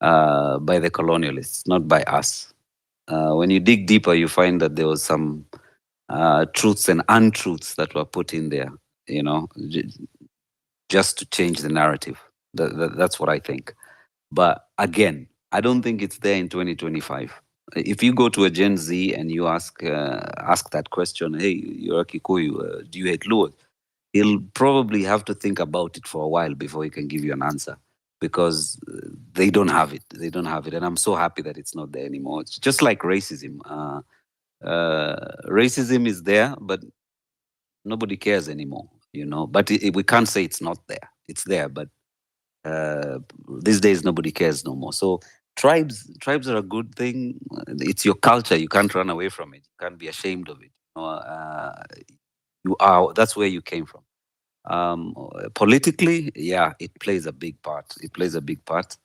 by the colonialists, not by us. When you dig deeper, you find that there was some truths and untruths that were put in there, you know, just to change the narrative. That's what I think. But again, I don't think it's there in 2025. If you go to a Gen Z and you ask that question, hey, you're a Kikuyu, do you hate Luo? He'll probably have to think about it for a while before he can give you an answer, because they don't have it. They don't have it. And I'm so happy that it's not there anymore. It's just like racism. Racism is there, but nobody cares anymore, you know. But we can't say it's not there. It's there, but these days nobody cares no more. So tribes are a good thing. It's your culture. You can't run away from it. You can't be ashamed of it. You are. That's where you came from. Politically, yeah, it plays a big part. It plays a big part,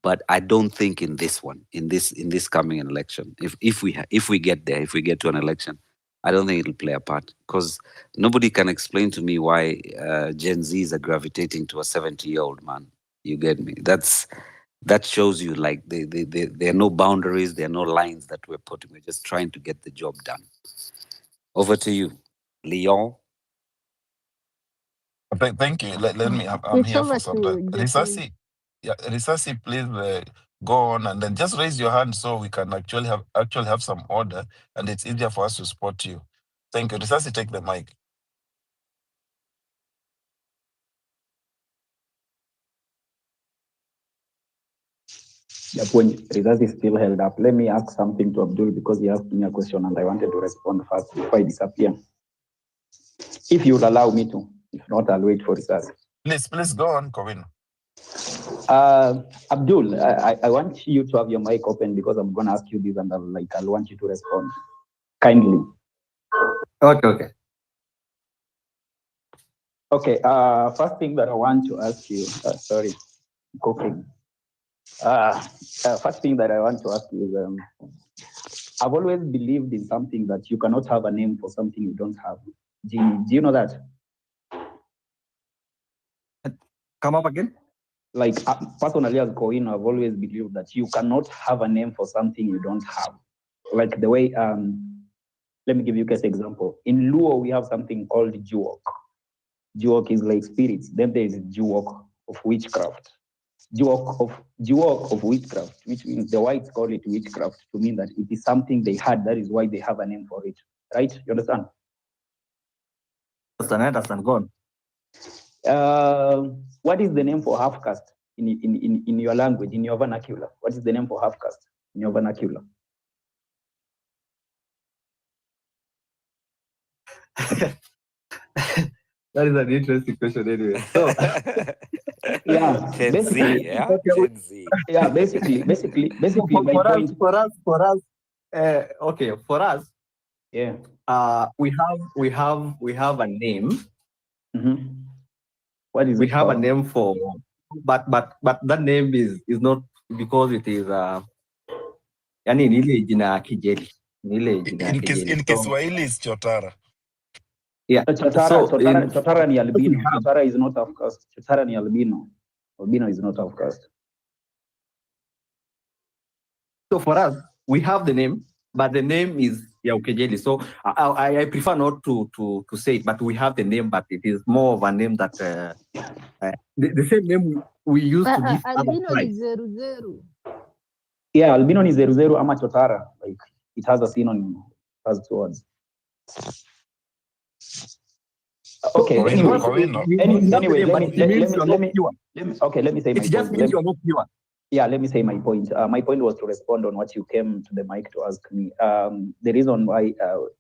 but I don't think in this one, in this coming election, if we get there, if we get to an election, I don't think it'll play a part, because nobody can explain to me why Gen Zs are gravitating to a 70-year-old man. You get me? That shows you, like, there are no boundaries, there are no lines that we're putting. We're just trying to get the job done. Over to you, Leon. Thank you. Let me. I'm It's here over for some time. to Jeffrey. Risasi, yeah, Risasi, please go on and then just raise your hand so we can actually have some order, and it's easier for us to spot you. Thank you. Risasi, take the mic. Yep, when Rizaz is still held up, let me ask something to Abdul, because he asked me a question and I wanted to respond first before I disappear. If you'll allow me to. If not, I'll wait for Rizaz. Please go on, Kowin. Abdul, I want you to have your mic open, because I'm going to ask you this and I'll want you to respond kindly. Okay. Okay, first thing that I want to ask you, sorry, cooking. First thing that I want to ask you is, I've always believed in something, that you cannot have a name for something you don't have. Do you know that? Come up again? Like, personally, as Coin, I've always believed that you cannot have a name for something you don't have. Like the way, let me give you a case example. In Luo, we have something called Juok. Juok is like spirits. Then there is Juok of witchcraft. Juok of witchcraft, which means the whites call it witchcraft, to mean that it is something they had. That is why they have a name for it. Right? You understand? I understand. Go on. What is the name for half caste in your language, in your vernacular? What is the name for half caste in your vernacular? That is an interesting question anyway. So yeah, Gen Z, yeah? Okay, Gen Z. Yeah, basically for us, okay, for us, yeah, we have a name. Mm-hmm. What is we it have called? a name for, but that name is not because it is yani ni ile jina kijeli. In Kiswahili is Chotara. Yeah. Chotara ni albino. Chotara is not half caste. Chotara ni albino. Albino is not half caste. So for us, we have the name, but the name is Yaukejeli. So I prefer not to say it, but we have the name, but it is more of a name that the same name we used to give. Albino is Zeru. Yeah, albino ni Zeru ama Chotara. Like, it has a synonym, it has two words. Okay. Anyway, let me say my point. It just means you're not pure. Yeah, let me say my point. My point was to respond on what you came to the mic to ask me. The reason why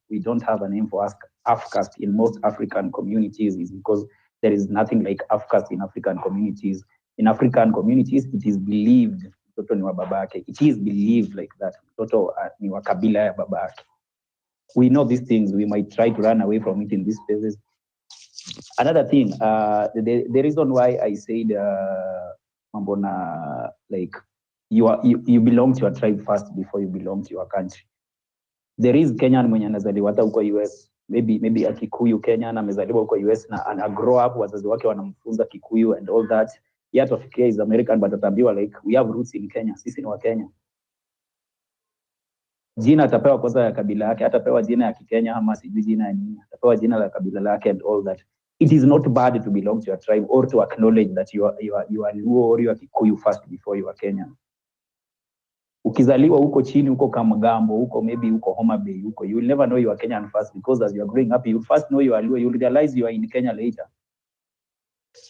we don't have a name for half caste in most African communities is because there is nothing like half caste in African communities. In African communities, it is believed mtoto ni wa babake. It is believed like that. Mtoto ni wa kabila ya babake. We know these things. We might try to run away from it in these spaces. Another thing, the reason why I said like you belong to your tribe first before you belong to your country. There is Kenyan mwenye anazaliwa hata huko US, maybe a Kikuyu Kenyan amezaliwa huko US na ana grow up, wazazi wake wanamfunza Kikuyu and all that. yet of Kenya is American, but ataambiwa like we have roots in Kenya, sisi ni wa Kenya. Jina atapewa kwanza ya kabila yake, atapewa jina ya Kikenya ama sijui jina ya nini, atapewa jina la kabila lake and all that. It is not bad to belong to your tribe or to acknowledge that you are Luo or you are Kikuyu first before you are Kenyan. Ukizaliwa huko chini, huko Kamagambo, huko maybe huko Homa Bay, huko, you will never know you are Kenyan first, because as you are growing up, you first know you are Luo, you will realize you are in Kenya later.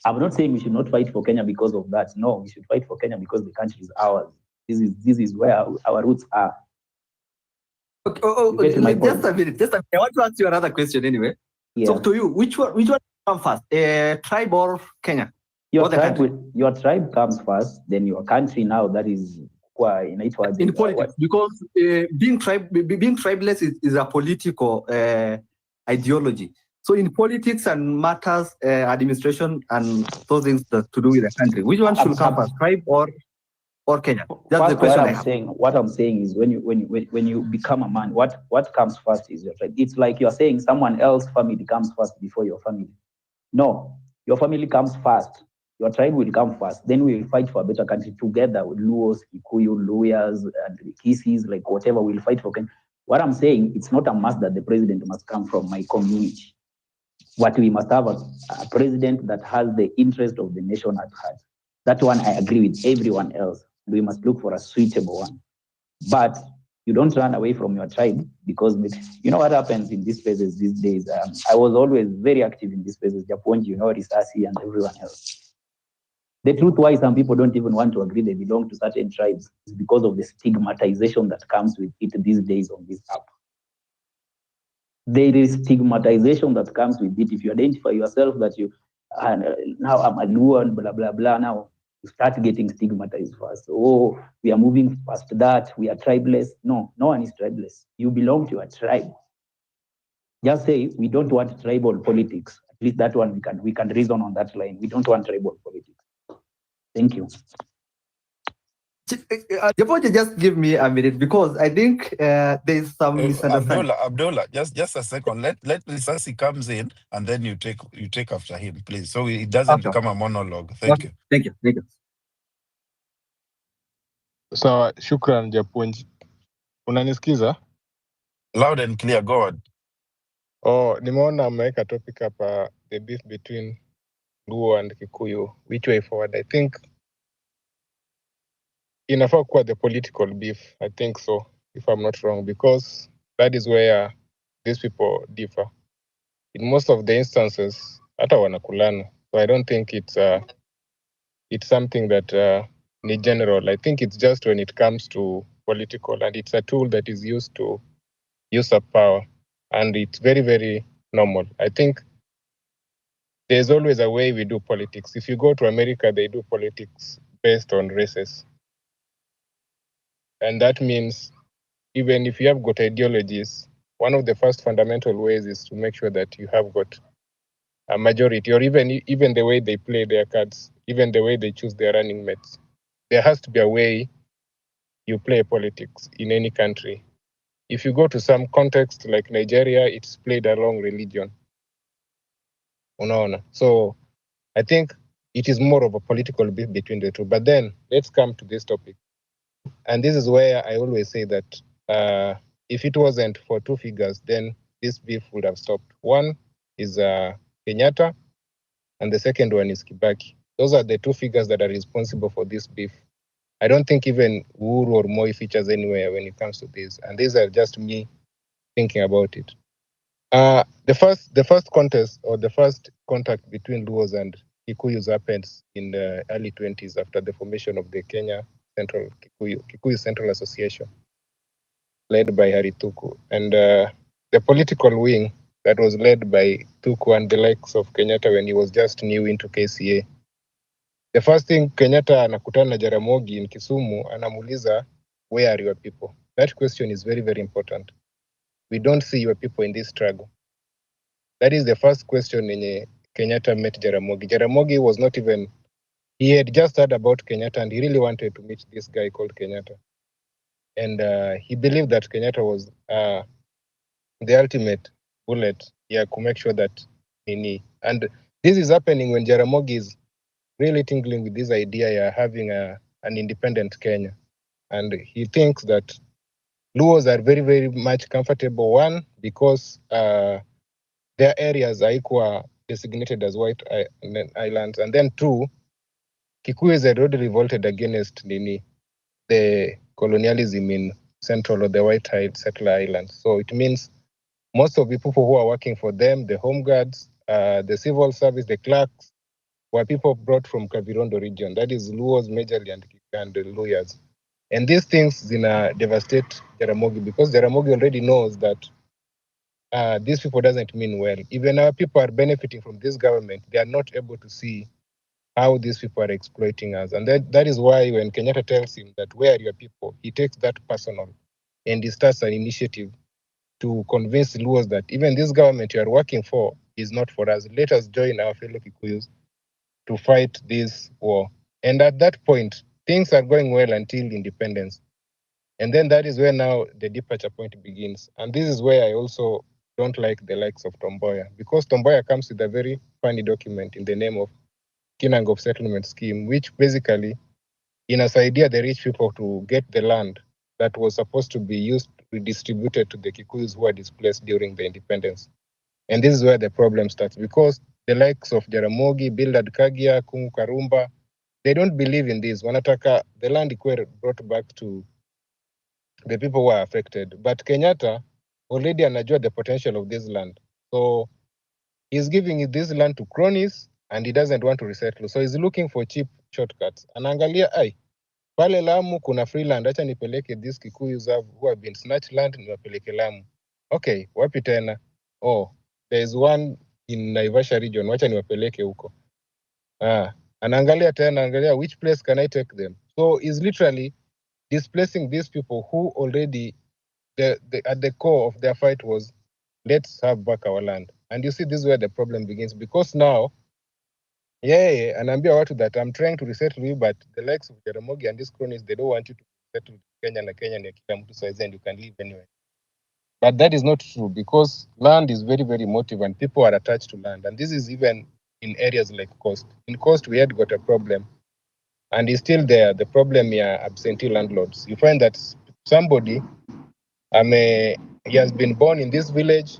I'm not saying we should not fight for Kenya because of that. No, we should fight for Kenya because the country is ours. This is where our roots are. Okay, You get my just point? a minute. I want to ask you another question anyway. Yeah. So to you, which one come first? Tribe or Kenya? Your or the tribe, country? your tribe comes first, then your country now, that is In politics, because being tribeless is a political ideology. So in politics and matters, administration and those things that to do with the country, which one should come first, tribe or Kenya? That's the question I have. What I'm saying is when you become a man, what comes first is your tribe. It's like you're saying someone else's family comes first before your family. No, your family comes first. Your tribe will come first. Then we will fight for a better country together with Luos, Kikuyu, Luyas, and Kisis, like whatever. We'll fight for Kenya. What I'm saying, it's not a must that the president must come from my community. What we must have a president that has the interest of the nation at heart. That one I agree with everyone else. We must look for a suitable one. But you don't run away from your tribe, because you know what happens in these places these days. I was always very active in these places, Japonji, you know, Risasi and everyone else. The truth why some people don't even want to agree they belong to certain tribes is because of the stigmatization that comes with it these days on this app. There is stigmatization that comes with it. If you identify yourself that you, now I'm a Luo and blah, blah, blah, now you start getting stigmatized first. Oh, we are moving past that. We are tribeless. No, no one is tribeless. You belong to a tribe. Just say, we don't want tribal politics. At least that one we can reason on that line. We don't want tribal politics. Thank you. Japoje, just give me a minute, because I think there's some misunderstanding. Abdullah, just a second. Let Lisasi comes in, and then you take after him, please, so it doesn't become a monologue. Thank you. Thank you. Sawa, shukran Japonji. Unanisikiza? Loud and clear, go on. Oh, nimeona ameweka topic hapa, the beef between Luo and Kikuyu. Which way forward? I think inafaa kuwa the political beef. I think so, if I'm not wrong, because that is where these people differ. In most of the instances, hata wanakulana. So I don't think it's something that ni general. I think it's just when it comes to political, and it's a tool that is used to use up power, and it's very, very normal. I think there's always a way we do politics. If you go to America, they do politics based on races. And that means even if you have got ideologies, one of the first fundamental ways is to make sure that you have got a majority, or even the way they play their cards, even the way they choose their running mates. There has to be a way you play politics in any country. If you go to some context like Nigeria, it's played along religion. Unaona. So I think it is more of a political beef between the two. But then let's come to this topic. And this is where I always say that if it wasn't for two figures, then this beef would have stopped. One is Kenyatta, and the second one is Kibaki. Those are the two figures that are responsible for this beef. I don't think even Uhuru or Moi features anywhere when it comes to this. And these are just me thinking about it. The first contest, or the first contact between Luos and Kikuyus happens in the early 20s after the formation of the Kenya Central Kikuyu Central Association, led by Harry Tuku. And the political wing that was led by Tuku and the likes of Kenyatta when he was just new into KCA. The first thing, Kenyatta anakutana na Jaramogi in Kisumu, anamuuliza, where are your people? That question is very, very important. We don't see your people in this struggle. That is the first question Kenyatta met Jaramogi. Jaramogi was not even, he had just heard about Kenyatta, and he really wanted to meet this guy called Kenyatta. And he believed that Kenyatta was the ultimate bullet, to make sure that and this is happening when Jaramogi is really tingling with this idea of having an independent Kenya. And he thinks that Luos are very, very much comfortable, one, because their areas are equal designated as white islands. And then two, Kikuyus had already revolted against the colonialism in central or the white settler islands. So it means most of the people who are working for them, the home guards, the civil service, the clerks, were people brought from Kavirondo region. That is Luos majorly and the Luyas. And these things devastate Jaramogi because Jaramogi already knows that these people doesn't mean well. Even our people are benefiting from this government. They are not able to see how these people are exploiting us. And that is why when Kenyatta tells him that where are your people, he takes that personal and he starts an initiative to convince Luos that even this government you are working for is not for us. Let us join our fellow Kikuyus to fight this war. And at that point, things are going well until independence. And then that is where now the departure point begins. And this is where I also don't like the likes of Tomboya, because Tomboya comes with a very funny document in the name of Kinangop Settlement Scheme, which basically idea the rich people to get the land that was supposed to be used redistributed to the Kikuyus who were displaced during the independence. And this is where the problem starts, because the likes of Jaramogi, Bildad Kagia, Kungu Karumba, they don't believe in this. Wanataka the land ikuwe brought back to the people who are affected. But Kenyatta already anajua the potential of this land. So he's giving this land to cronies and he doesn't want to resettle. So he's looking for cheap shortcuts. Anaangalia, pale Lamu kuna free land, acha nipeleke these Kikuyus who have been snatched land, niwapeleke Lamu. Okay, wapi tena? Oh, there's one in Naivasha region, wacha niwapeleke huko. Anaangalia tena, angalia which place can I take them? So he's literally displacing these people who already, at the core of their fight was, let's have back our land. And you see, this is where the problem begins, because now, anaambia watu that I'm trying to resettle you, but the likes of Jaramogi and these cronies, they don't want you to settle Kenya na Kenya ni kila mtu saizi and you can live anywhere. But that is not true, because land is very, very emotive and people are attached to land. And this is even in areas like Coast. In Coast, we had got a problem, and it's still there, the problem here, absentee landlords. You find that somebody, he has been born in this village,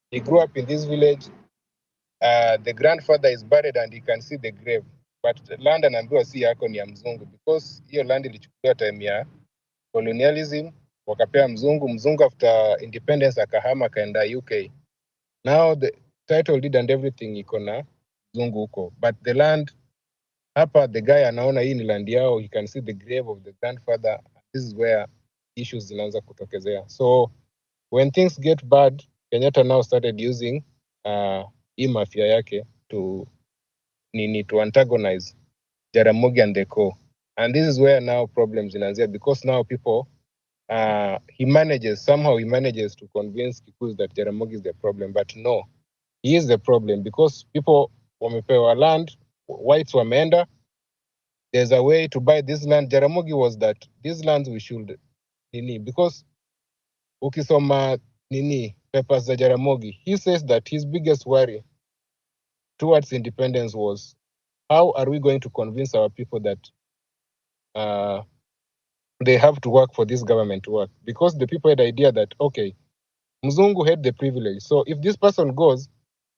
he grew up in this village, the grandfather is buried and he can see the grave, but the land anaambiwa si yako, ni ya mzungu, because hiyo land ilichukuliwa time ya colonialism, wakapea mzungu after independence akahama akaenda UK. Now the title deed and everything iko na mzungu huko, but the land hapa, the guy anaona hii ni land yao, he can see the grave of the grandfather. This is where issues zinaanza kutokezea. So when things get bad, Kenyatta now started using hii mafia yake to antagonize Jaramogi and the co. And this is where now problems inaanzia, because now people, he manages to convince Kikuyus that Jaramogi is the problem, but no, he is the problem, because people wamepewa land, whites wameenda, there's a way to buy this land. Jaramogi was that these lands we should because ukisoma papers za Jaramogi, he says that his biggest worry towards independence was, how are we going to convince our people that they have to work for this government to work? Because the people had the idea that, okay, Mzungu had the privilege. So if this person goes,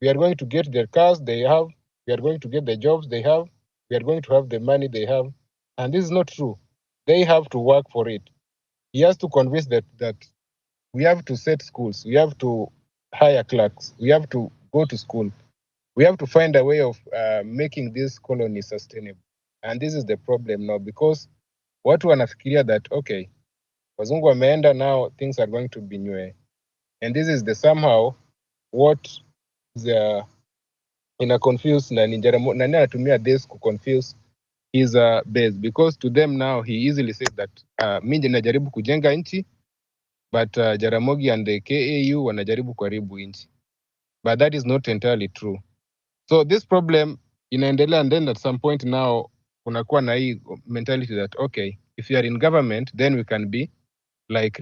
we are going to get their cars they have, we are going to get the jobs they have, we are going to have the money they have. And this is not true. They have to work for it. He has to convince that we have to set schools, we have to hire clerks, we have to go to school, we have to find a way of making this colony sustainable. And this is the problem now, because watu wanafikiria that, okay, wazungu wameenda, now things are going to be new. And this is the somehow what the ina confuse nani anatumia this to confuse his base, because to them now he easily says that mimi najaribu kujenga nchi, but Jaramogi and the KAU wanajaribu kuharibu nchi. But that is not entirely true. So this problem inaendelea, and then at some point now kunakuwa na hii mentality that, okay, if you are in government, then we can be like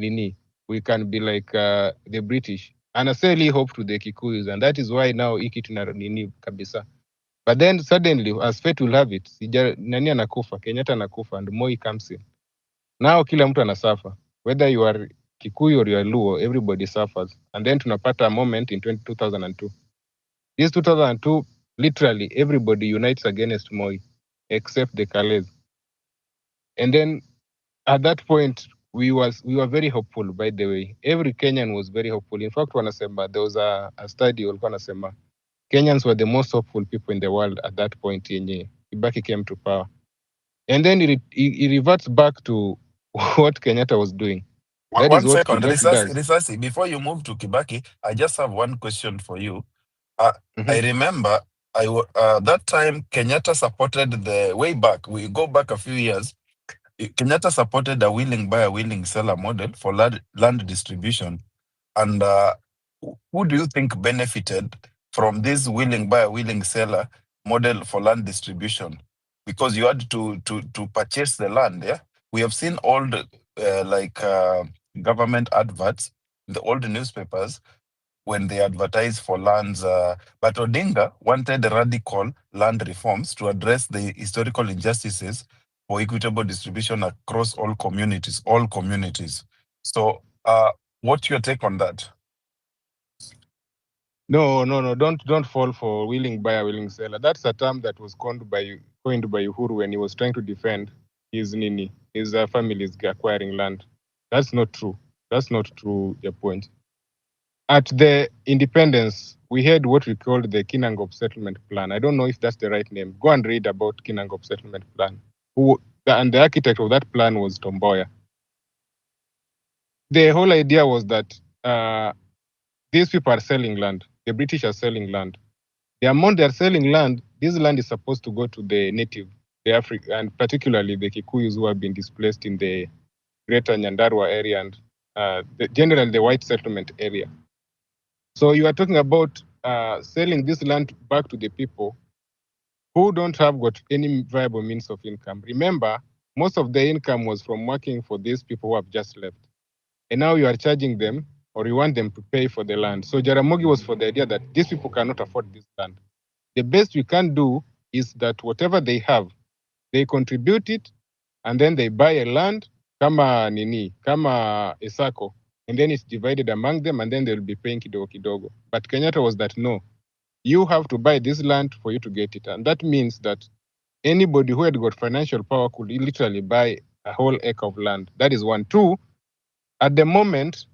we can be like the British. And I say hope to the Kikuyus, and that is why now hii kitu na kabisa. But then suddenly, as fate will have it, nani anakufa, Kenyatta anakufa, and Moi comes in. Now kila mtu anasafa. Whether you are Kikuyu or you are Luo, everybody suffers. And then tunapata a moment in 2002. This 2002, literally everybody unites against Moi, except the Kales. And then at that point, we were very hopeful, by the way. Every Kenyan was very hopeful. In fact, wanasema, there was a study walikuwa wanasema Kenyans were the most hopeful people in the world at that point yenye Kibaki came to power. And then it reverts back to what Kenyatta was doing. That One is what second, Kibaki does. Risasi, before you move to Kibaki, I just have one question for you. I remember that time Kenyatta supported way back, we go back a few years, Kenyatta supported a willing buyer, willing seller model for land distribution. And who do you think benefited from this willing buyer, willing seller model for land distribution? Because you had to purchase the land, yeah? We have seen old government adverts, the old newspapers, when they advertise for lands. But Odinga wanted radical land reforms to address the historical injustices for equitable distribution across all communities. So what's your take on that? No, don't fall for willing buyer, willing seller. That's a term that was coined by Uhuru when he was trying to defend his family's acquiring land. That's not true. That's not true, your point. At the independence, we had what we called the Kinangop Settlement Plan. I don't know if that's the right name. Go and read about Kinangop Settlement Plan. And the architect of that plan was Tom Mboya. The whole idea was that these people are selling land. The British are selling land. The amount they are selling land, this land is supposed to go to the native, the African, and particularly the Kikuyus who have been displaced in the greater Nyandarua area and generally the white settlement area. So you are talking about selling this land back to the people who don't have got any viable means of income. Remember, most of the income was from working for these people who have just left. And now you are charging them or you want them to pay for the land. So Jaramogi was for the idea that these people cannot afford this land. The best we can do is that whatever they have, they contribute it and then they buy a land, kama a sacco, and then it's divided among them and then they'll be paying kidogo kidogo. But Kenyatta was that no, you have to buy this land for you to get it. And that means that anybody who had got financial power could literally buy a whole acre of land. That is one. Two, at the moment,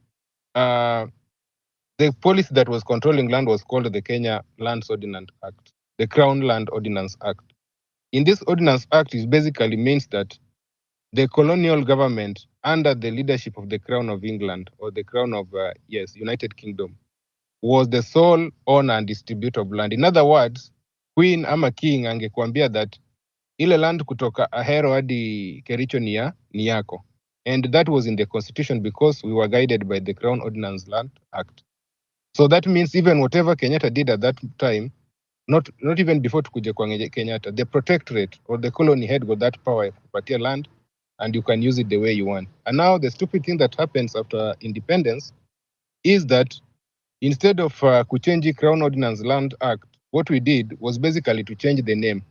the policy that was controlling land was called the Kenya Lands Ordinance Act, the Crown Land Ordinance Act. In this Ordinance Act, it basically means that the colonial government, under the leadership of the Crown of England or the Crown of United Kingdom, was the sole owner and distributor of land. In other words, Queen ama King angekuambia that ile land kutoka Ahero hadi Kericho ni yako. And that was in the constitution because we were guided by the Crown Ordinance Land Act. So that means even whatever Kenyatta did at that time, not even before tukuje kwa Kenyatta, the protectorate or the colony had got that power to kupatia land and you can use it the way you want. And now the stupid thing that happens after independence is that instead of kuchange Crown Ordinance Land Act, what we did was basically to change the name.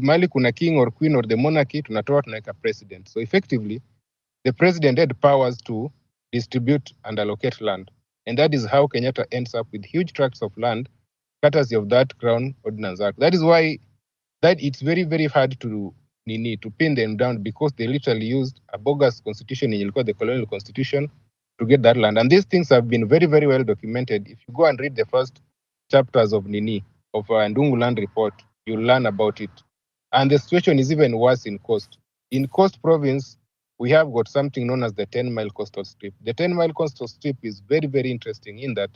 Mali kuna king or queen or the monarchy, tunatoa tunaweka president. So effectively, the president had powers to distribute and allocate land. And that is how Kenyatta ends up with huge tracts of land, courtesy of that Crown Ordinance Act. That is why that it's very, very hard to pin them down because they literally used a bogus constitution in the colonial constitution to get that land. And these things have been very, very well documented. If you go and read the first chapters of Ndungu Land Report, you'll learn about it. And the situation is even worse in Coast. In Coast Province, we have got something known as the 10-mile coastal strip. The 10-mile coastal strip is very, very interesting in that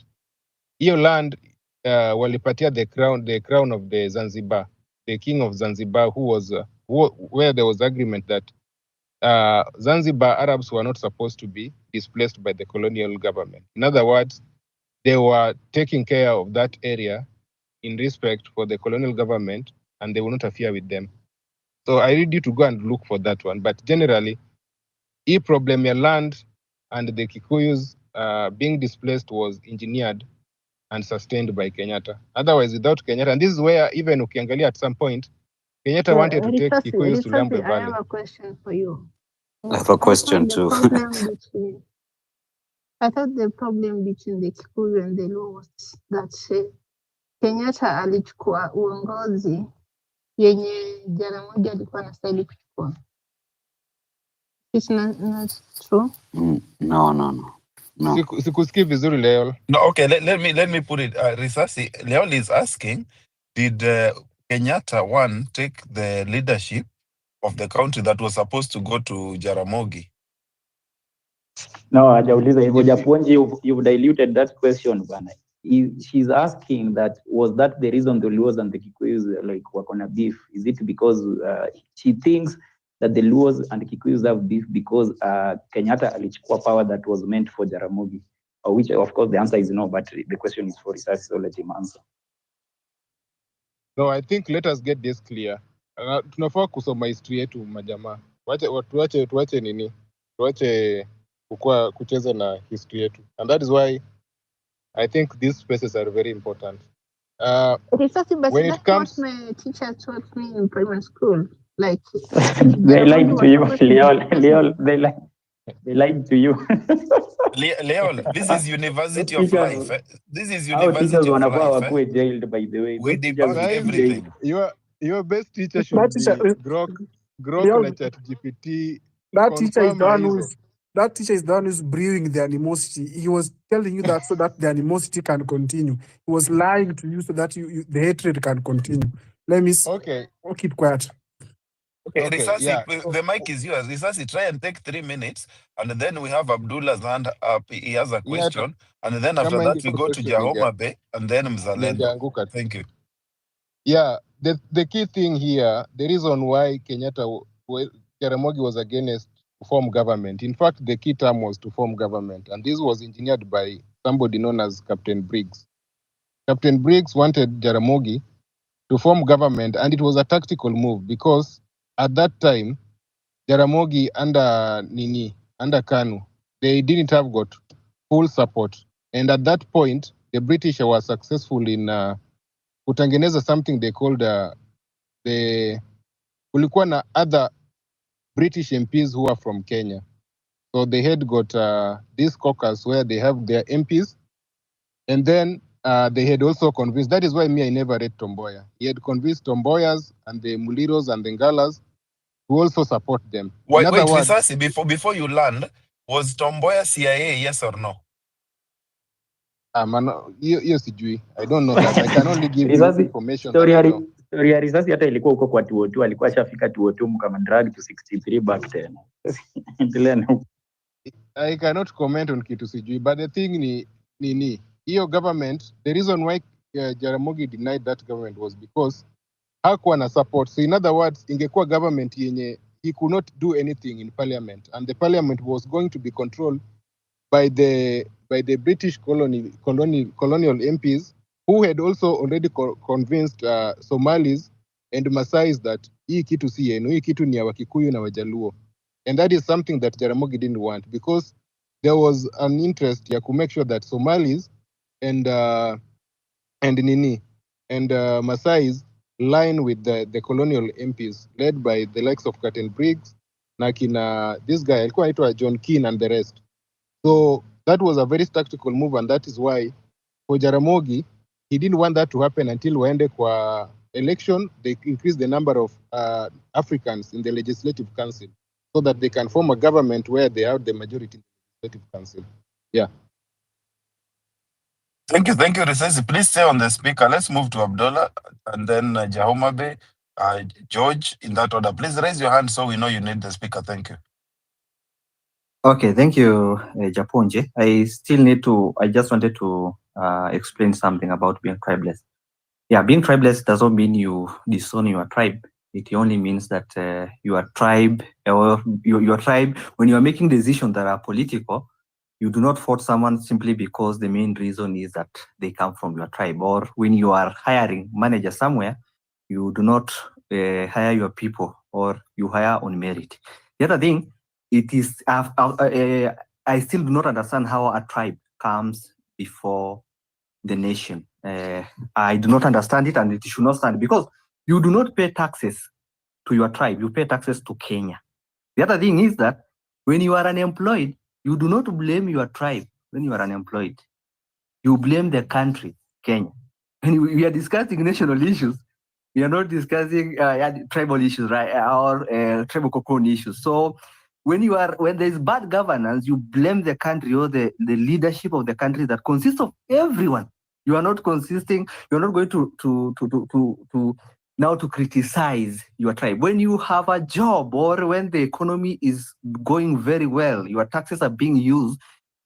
your land walipatia the crown of the Zanzibar, the king of Zanzibar, who was where there was agreement that Zanzibar Arabs were not supposed to be displaced by the colonial government. In other words, they were taking care of that area in respect for the colonial government and they will not interfere with them. So I need you to go and look for that one. But generally, problem ya land and the Kikuyus being displaced was engineered and sustained by Kenyatta. Otherwise, without Kenyatta, and this is where even ukiangalia at some point, Kenyatta wanted to take Kikuyus to Lambwe I Valley. have a question for you. I have a question too. I thought the problem between the Kikuyu and the Luo was that Kenyatta alichukua uongozi yenye Jaramogi alikuwa anastahili kuchukua. It's not true. No. Sikusikii vizuri Leol. No, okay, let me put it. Risasi, Leol is asking, did Kenyatta one take the leadership of the country that was supposed to go to Jaramogi? No, hajauliza hivyo. Japonji, you've diluted that question bana. She's asking that, was that the reason the Luos and the Kikuyus like were on a beef? Is it because she thinks that the Luos and the Kikuyus have beef because Kenyatta alichukua power that was meant for Jaramogi? Which of course the answer is no, but the question is for research, so let him answer. No, I think let us get this clear. Tunafaa kusoma history yetu majamaa. Tuache nini? Tuache kucheza na history yetu. And that is why I think these spaces are very important. When it comes, what my teacher taught me in primary school. Like they lied to you, Leol. They lied to you. Leol, this is University of Life. This is Our teachers University of wanafaa Life. wakuwe jailed, by the way. We debunk everything. Your best teacher should be Grok na ChatGPT. That teacher is the one who's brewing the animosity. He was telling you that so that the animosity can continue. He was lying to you so that the hatred can continue. Let me keep quiet. Okay, Risasi, yeah. The mic is yours. Risasi, try and take 3 minutes, and then we have Abdullah's hand up. He has a question, and then after that we go to Jahoma Bay, and then Mzalendo. Thank you. Yeah, the key thing here, the reason why Jaramogi was against to form government. In fact, the key term was to form government, and this was engineered by somebody known as Captain Briggs. Captain Briggs wanted Jaramogi to form government, and it was a tactical move because at that time, Jaramogi under Kanu, they didn't have got full support. And at that point, the British were successful in kutengeneza something they called kulikuwa na other British MPs who are from Kenya. So they had got this caucus where they have their MPs. And then they had also convinced, that is why I never read Tomboya. He had convinced Tomboyas and the Muliros and the Ngalas to also support them. Wait, Risasi, before you land, was Tomboya CIA, yes or no? Yes, I don't know that. I can only give you information. Story ya Risasi hata ilikuwa huko kwa 202, alikuwa ashafika 202 kama drag to 63 back then. I cannot comment on kitu sijui, but the thing ni hiyo government, the reason why Jaramogi denied that government was because hakuwa na support. So in other words, ingekuwa government yenye he could not do anything in parliament, and the parliament was going to be controlled by the British colonial MPs who had also already convinced Somalis and Maasais that hii kitu si yenu, hii kitu ni ya Wakikuyu na Wajaluo. And that is something that Jaramogi didn't want, because there was an interest to make sure that Somalis and Maasais line with the colonial MPs led by the likes of Captain Briggs, this guy alikuwa anaitwa John Keane and the rest. So that was a very tactical move, and that is why for Jaramogi, he didn't want that to happen until waende kwa election, they increase the number of Africans in the Legislative Council so that they can form a government where they have the majority in the Legislative Council. Yeah. Thank you, Risasi. Please stay on the speaker. Let's move to Abdullah and then Jahoma Bay, George, in that order. Please raise your hand so we know you need the speaker. Thank you. Okay, thank you, Japonje. I just wanted to explain something about being tribeless. Yeah, being tribeless does not mean you disown your tribe. It only means that your tribe, or your tribe, when you are making decisions that are political, you do not vote someone simply because the main reason is that they come from your tribe. Or when you are hiring manager somewhere, you do not hire your people, or you hire on merit. The other thing, it is I still do not understand how a tribe comes before the nation. I do not understand it, and it should not stand, because you do not pay taxes to your tribe, you pay taxes to Kenya. The other thing is that when you are unemployed, you do not blame your tribe when you are unemployed. You blame the country, Kenya. When we are discussing national issues, we are not discussing tribal issues, right, or tribal cocoon issues. So when there is bad governance, you blame the country or the leadership of the country that consists of everyone. You are not consisting. You are not going to now to criticize your tribe. When you have a job or when the economy is going very well, your taxes are being used,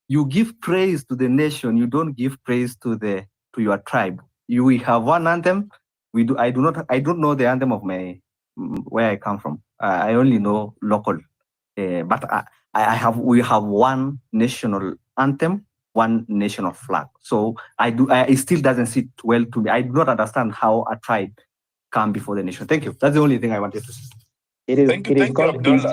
you give praise to the nation. You don't give praise to your tribe. We have one anthem. I don't know the anthem of where I come from. I only know local. But we have one national anthem, one national flag. So it still doesn't sit well to me. I do not understand how a tribe come before the nation. Thank you. That's the only thing I wanted to say. It is Thank you, called Abdullah.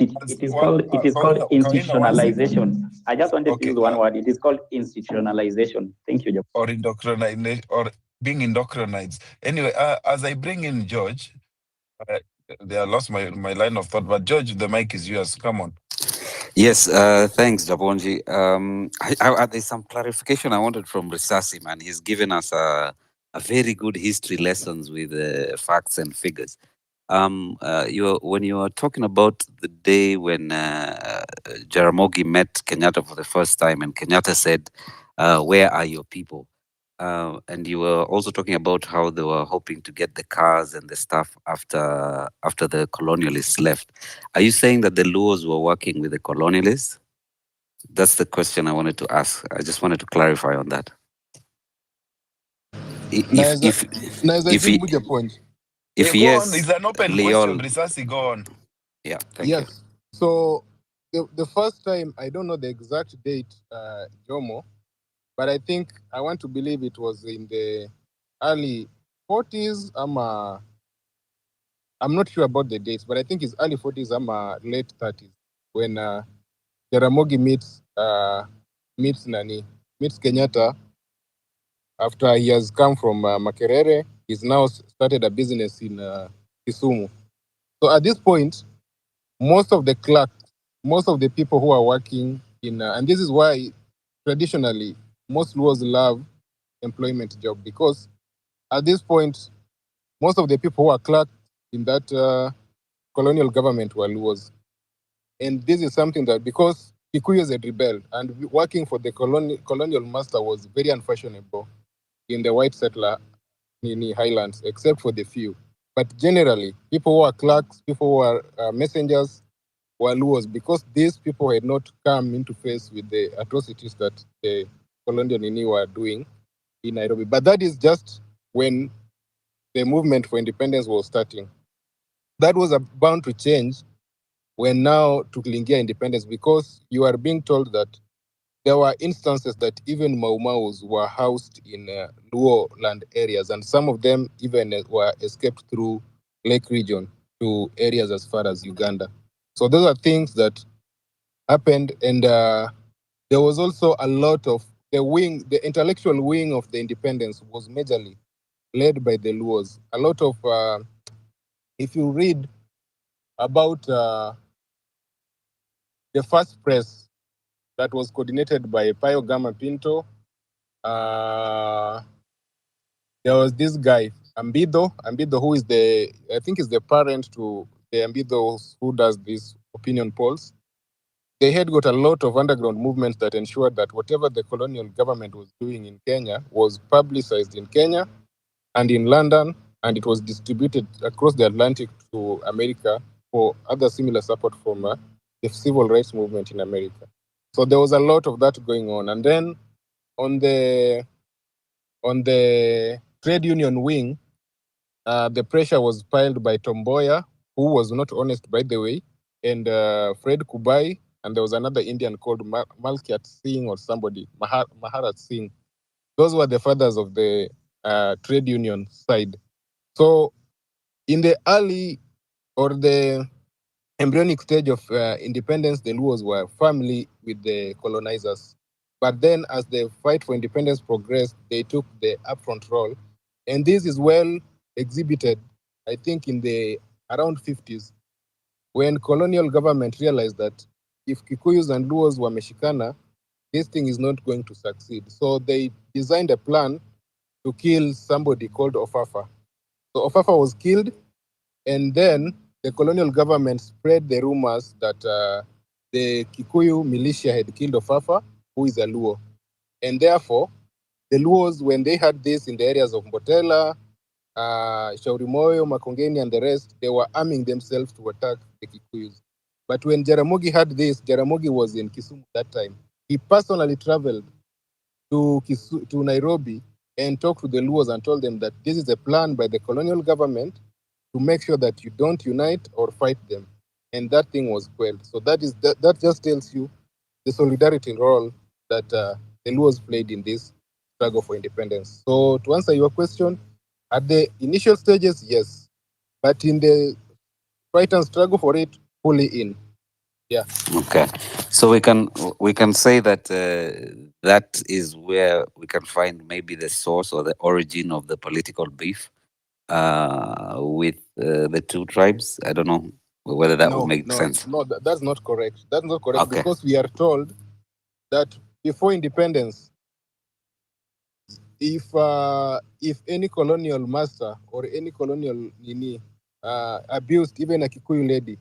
institutionalization. I just wanted to use one word. It is called institutionalization. Thank you, Job. Or indoctrination, or being indoctrinized. Anyway, as I bring in George, I lost my line of thought, but George, the mic is yours. Come on. Yes, thanks, Jabonji. There's some clarification I wanted from Risasi, man. He's given us a very good history lessons with facts and figures. When you are talking about the day when Jaramogi met Kenyatta for the first time, and Kenyatta said, "Where are your people?" And you were also talking about how they were hoping to get the cars and the stuff after the colonialists left. Are you saying that the Luos were working with the colonialists? That's the question I wanted to ask. I just wanted to clarify on that. If yes, It's an open Leol, question, Risasi, go on. Yeah, thank you. So the first time, I don't know the exact date, Jomo, but I think I want to believe it was in the early 40s. I'm not sure about the dates, but I think it's early 40s, late 30s, when Jaramogi meets Kenyatta after he has come from Makerere. He's now started a business in Kisumu. So at this point, most of the clerks, most of the people who are working in, and this is why traditionally most Luos love employment job, because at this point, most of the people who are clerks in that colonial government were Luos. And this is something that, because Kikuyus had rebelled, and working for the colonial master was very unfashionable in the white settler highlands, except for the few. But generally, people who are clerks, people who are messengers, were Luos, because these people had not come into face with the atrocities that the colonial Nini were doing in Nairobi. But that is just when the movement for independence was starting. That was bound to change when now tukiingia independence, because you are being told that there were instances that even Mau Maus were housed in Luo land areas, and some of them even were escaped through Lake region to areas as far as Uganda. So those are things that happened, and there was also a lot of the intellectual wing of the independence was majorly led by the Luos. A lot of, if you read about the first press that was coordinated by Payo Gama Pinto, there was this guy, Ambido, who is I think is the parent to the Ambido who does these opinion polls. They had got a lot of underground movements that ensured that whatever the colonial government was doing in Kenya was publicized in Kenya and in London, and it was distributed across the Atlantic to America for other similar support from the civil rights movement in America. So there was a lot of that going on. And then on the trade union wing, the pressure was piled by Tomboya, who was not honest, by the way, and Fred Kubai, and there was another Indian called Malkiat Singh or somebody, Maharat Singh. Those were the fathers of the trade union side. So in the early or the embryonic stage of independence, the Luos were firmly with the colonizers. But then as the fight for independence progressed, they took the upfront role. And this is well exhibited, I think, in the around 50s, when colonial government realized that if Kikuyus and Luos were Mexicana, this thing is not going to succeed. So they designed a plan to kill somebody called Ofafa. So Ofafa was killed, and then the colonial government spread the rumors that the Kikuyu militia had killed Ofafa, who is a Luo. And therefore, the Luos, when they had this in the areas of Mbotela, Shaurimoyo, Makongeni, and the rest, they were arming themselves to attack the Kikuyus. But when Jaramogi had this, Jaramogi was in Kisumu that time. He personally traveled to Nairobi and talked to the Luos and told them that this is a plan by the colonial government to make sure that you don't unite or fight them. And that thing was quelled. So that just tells you the solidarity role that the Luos played in this struggle for independence. So to answer your question, at the initial stages, yes. But in the fight and struggle for it, fully in. Yeah. Okay, so we can say that that is where we can find maybe the source or the origin of the political beef with the two tribes. I don't know whether that would make sense. No, that's not correct. That's not correct, Okay. because we are told that before independence, if any colonial master or any colonial abused even a Kikuyu lady,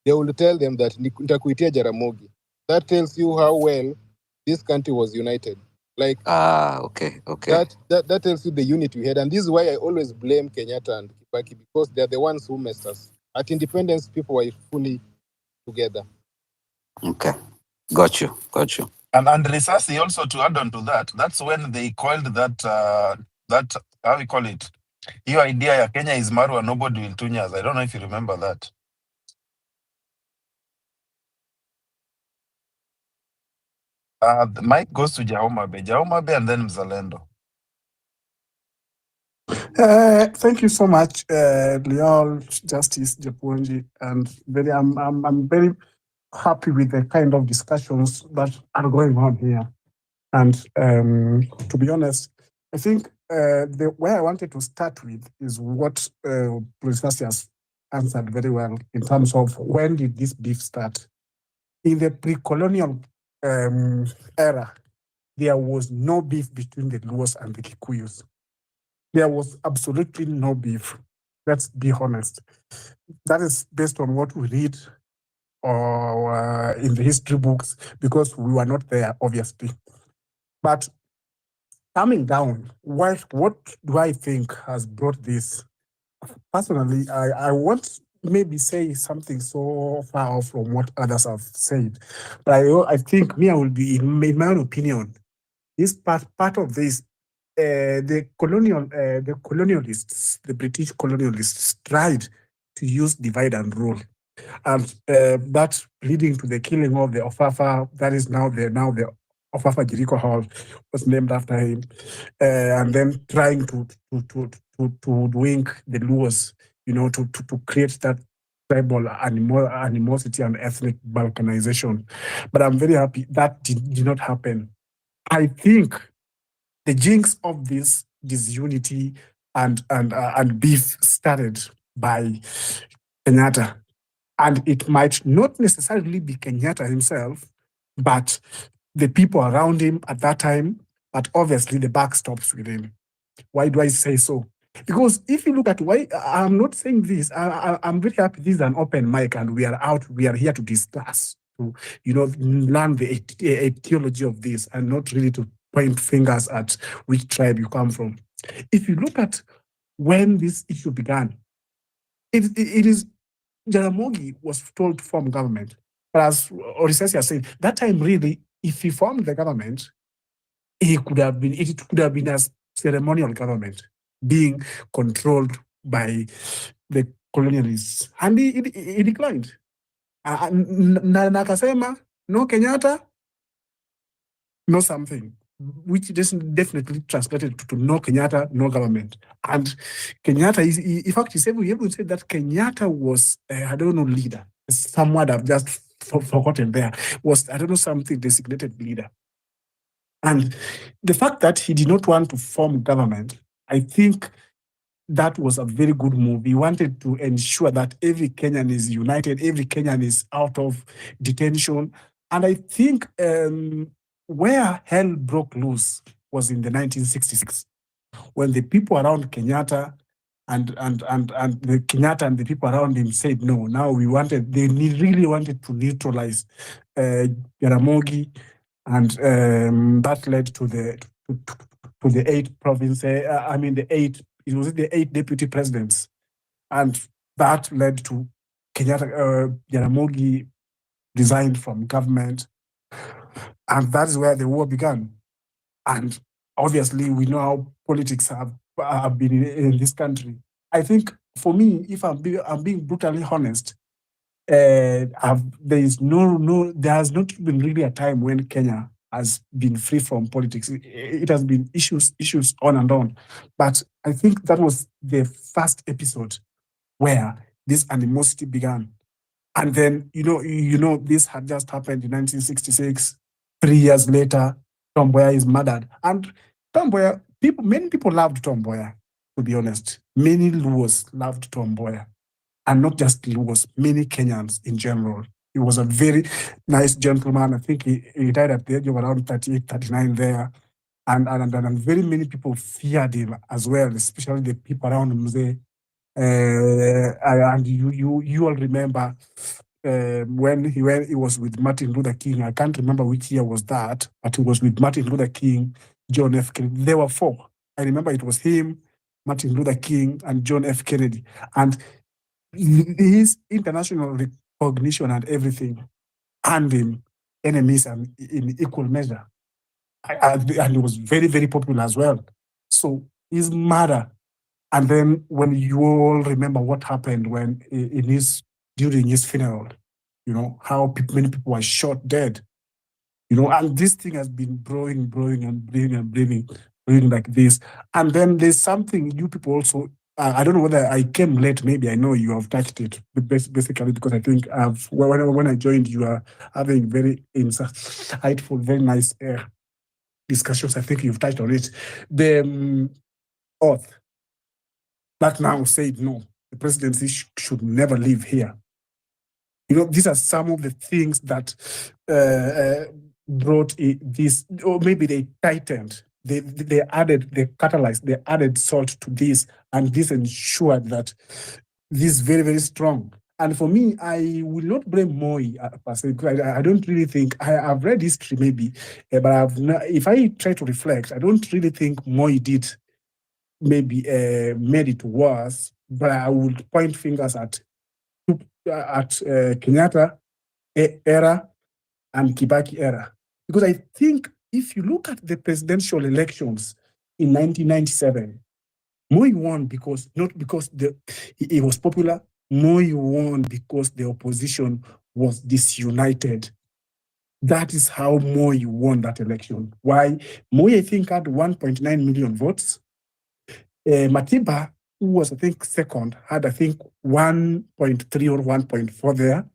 they will tell them that nitakuitia Jaramogi. That tells you how well this country was united. Like okay. That tells you the unity we had, and this is why I always blame Kenyatta and Kibaki, because they're the ones who messed us. At independence, people were fully together. Okay, got you. And Risasi, also to add on to that, that's when they called that how we call it, your idea ya Kenya is Maru and nobody will tunyas. I don't know if you remember that. The mic goes to Jaumabe and then Mzalendo. Thank you so much, Leol, Justice Japonji, and I'm very happy with the kind of discussions that are going on here. And to be honest, I think the where I wanted to start with is what Professor has answered very well in terms of when did this beef start. In the pre-colonial era, there was no beef between the Luos and the Kikuyus. There was absolutely no beef. Let's be honest. That is based on what we read or in the history books, because we were not there, obviously. But coming down, what do I think has brought this? Personally, I won't maybe say something so far off from what others have said, but I think I will be, in my own opinion, this part of this, the colonialists, the British colonialists tried to use divide and rule, and that leading to the killing of the Ofafa. That is now the Ofafa Jericho Hall was named after him, and then trying to wing the Luos, to create that tribal animosity and ethnic balkanization. But I'm very happy that did not happen. I think the jinx of this disunity and beef started by Kenyatta. And it might not necessarily be Kenyatta himself, but the people around him at that time. But obviously, the buck stops with him. Why do I say so? Because if you look at why, I'm not saying this, I'm very happy this is an open mic and we are here to discuss, to learn the etiology of this and not really to point fingers at which tribe you come from. If you look at when this issue began, it is Jaramogi was told to form government. But as Orisesi has said, that time really, if he formed the government, it could have been a ceremonial government being controlled by the colonialists. And he declined. Nakasema, no Kenyatta, no something, which definitely translated to no Kenyatta, no government. And Kenyatta is, in fact, he even said that Kenyatta was, I don't know, leader. Some word I've just forgotten there, was, I don't know, something designated leader. And the fact that he did not want to form government, I think that was a very good move. He wanted to ensure that every Kenyan is united, every Kenyan is out of detention. And I think where hell broke loose was in the 1966, when the people around Kenyatta and the Kenyatta and the people around him said no. Now they really wanted to neutralize Jaramogi, and that led to the 8 provinces. It was the 8 deputy presidents, and that led to Kenyatta. Jaramogi resigned from government, and that is where the war began. And obviously, we know how politics have been in this country. I think, for me, if I'm being brutally honest, there has not been really a time when Kenya has been free from politics. It has been issues on and on. But I think that was the first episode where this animosity began. And then, this had just happened in 1966. 3 years later, Tom Mboya is murdered. And Tom Mboya, many people loved Tom Mboya, to be honest. Many Luos loved Tom Mboya. And not just Luos, many Kenyans in general. He was a very nice gentleman. I think he died at the age of around 38, 39 there. And very many people feared him as well, especially the people around Mzee. And you all remember when he was with Martin Luther King. I can't remember which year was that, but he was with Martin Luther King, John F. Kennedy. There were 4. I remember it was him, Martin Luther King, and John F. Kennedy. And his international recognition and everything earned him enemies and in equal measure. And he was very, very popular as well. So his murder. And then when you all remember what happened during his funeral, how many people were shot dead, and this thing has been brewing like this. And then there's something you people also, I don't know whether I came late, maybe I know you have touched it, basically, because I think when I joined, you are having very insightful, very nice discussions. I think you've touched on it. The oath that now said, no, the presidency should never leave here. These are some of the things that brought this, or maybe they tightened, they added, they catalyzed, they added salt to this, and this ensured that this is very, very strong. And for me, I will not blame Moi per se, because I don't really think, I've read history maybe, but if I try to reflect, I don't really think Moi did maybe made it worse, but I would point fingers at Kenyatta era and Kibaki era. Because I think if you look at the presidential elections in 1997, Moi won not because he was popular. Moi won because the opposition was disunited. That is how Moi won that election. Why? Moi, I think, had 1.9 million votes. Matiba, who was, I think, second, had, I think, 1.3 or 1.4 there.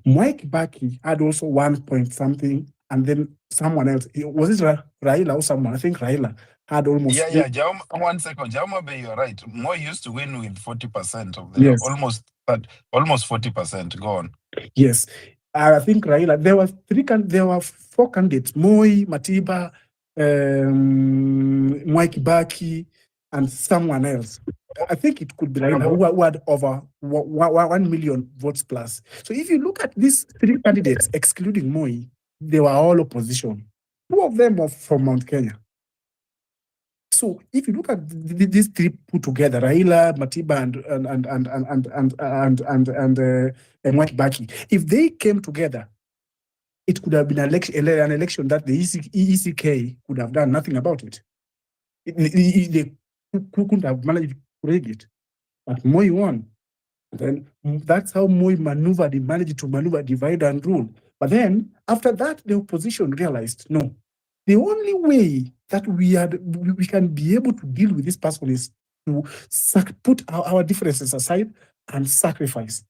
Mwai Kibaki had also 1 point something, and then someone else. Was it Raila or someone? I think Raila had almost... Yeah, Jaume, 1 second. Jaume, you're right. Moi used to win with 40% of the... Yes. Almost 40%. Go on. Yes. I think Raila, there were 4 candidates. Moi, Matiba, Mwai Kibaki, and someone else. I think it could be Raila, who had over 1 million votes plus. So if you look at these 3 candidates, excluding Moi, they were all opposition. 2 of them were from Mount Kenya. So if you look at these 3 put together, Raila, Matiba, and Mwai Kibaki, if they came together, it could have been an election that the ECK could have done nothing about it. They couldn't have managed to rig it. But Moi won. Then that's how Moi maneuvered. He managed to maneuver, divide and rule. But then after that, the opposition realized, no, the only way that we can be able to deal with this person is to put our differences aside and sacrifice.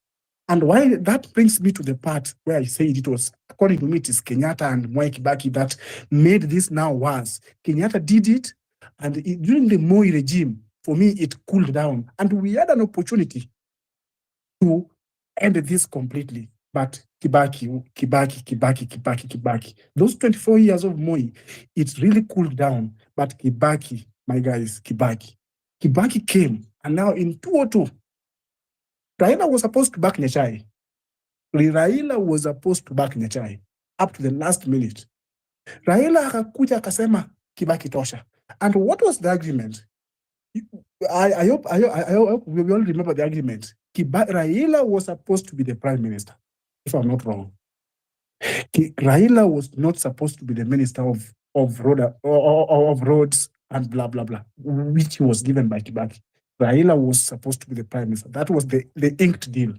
And why that brings me to the part where I said it was according to me, it is Kenyatta and Mwai Kibaki that made this now worse. Kenyatta did it, and during the Moi regime, for me, it cooled down. And we had an opportunity to end this completely. But Kibaki. Those 24 years of Moi, it really cooled down. But Kibaki, my guys, Kibaki came, and now in 2002, Raila was supposed to back Nyachai. Raila was supposed to back Nyachai up to the last minute. Raila akakuja akasema Kibaki tosha. And what was the agreement? I hope we all remember the agreement. Raila was supposed to be the prime minister, if I'm not wrong. Raila was not supposed to be the minister of roads and blah blah blah, which he was given by Kibaki. Raila was supposed to be the prime minister. That was the inked deal.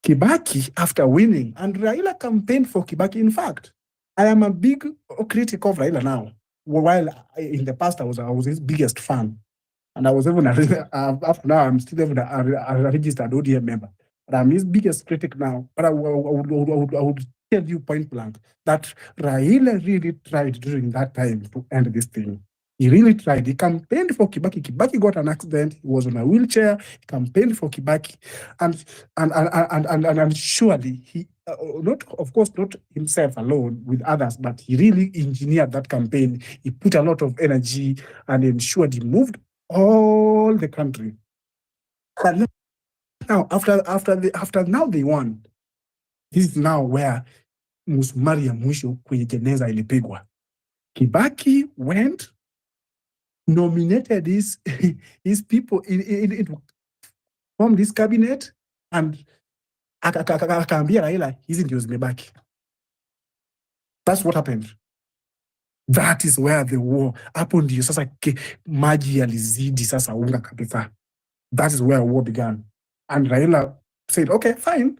Kibaki, after winning, and Raila campaigned for Kibaki. In fact, I am a big critic of Raila now. While in the past I was his biggest fan, and I was even after now I'm still even a registered ODM member. But I'm his biggest critic now. But I would tell you point blank that Raila really tried during that time to end this thing. He really tried. He campaigned for Kibaki. Kibaki got an accident. He was on a wheelchair. He campaigned for Kibaki, and surely he, not himself alone, with others, but he really engineered that campaign. He put a lot of energy and ensured he moved all the country. And now, after now they won. This is now where musumari ya mwisho kwenye jeneza ilipigwa. Kibaki went, nominated his people from this cabinet, and akaambia Raila hizi ndio zimebaki. That's what happened. That is where the war, hapo ndio sasa maji yalizidi sasa unga kabisa. That is where war began. And Raila said, okay, fine,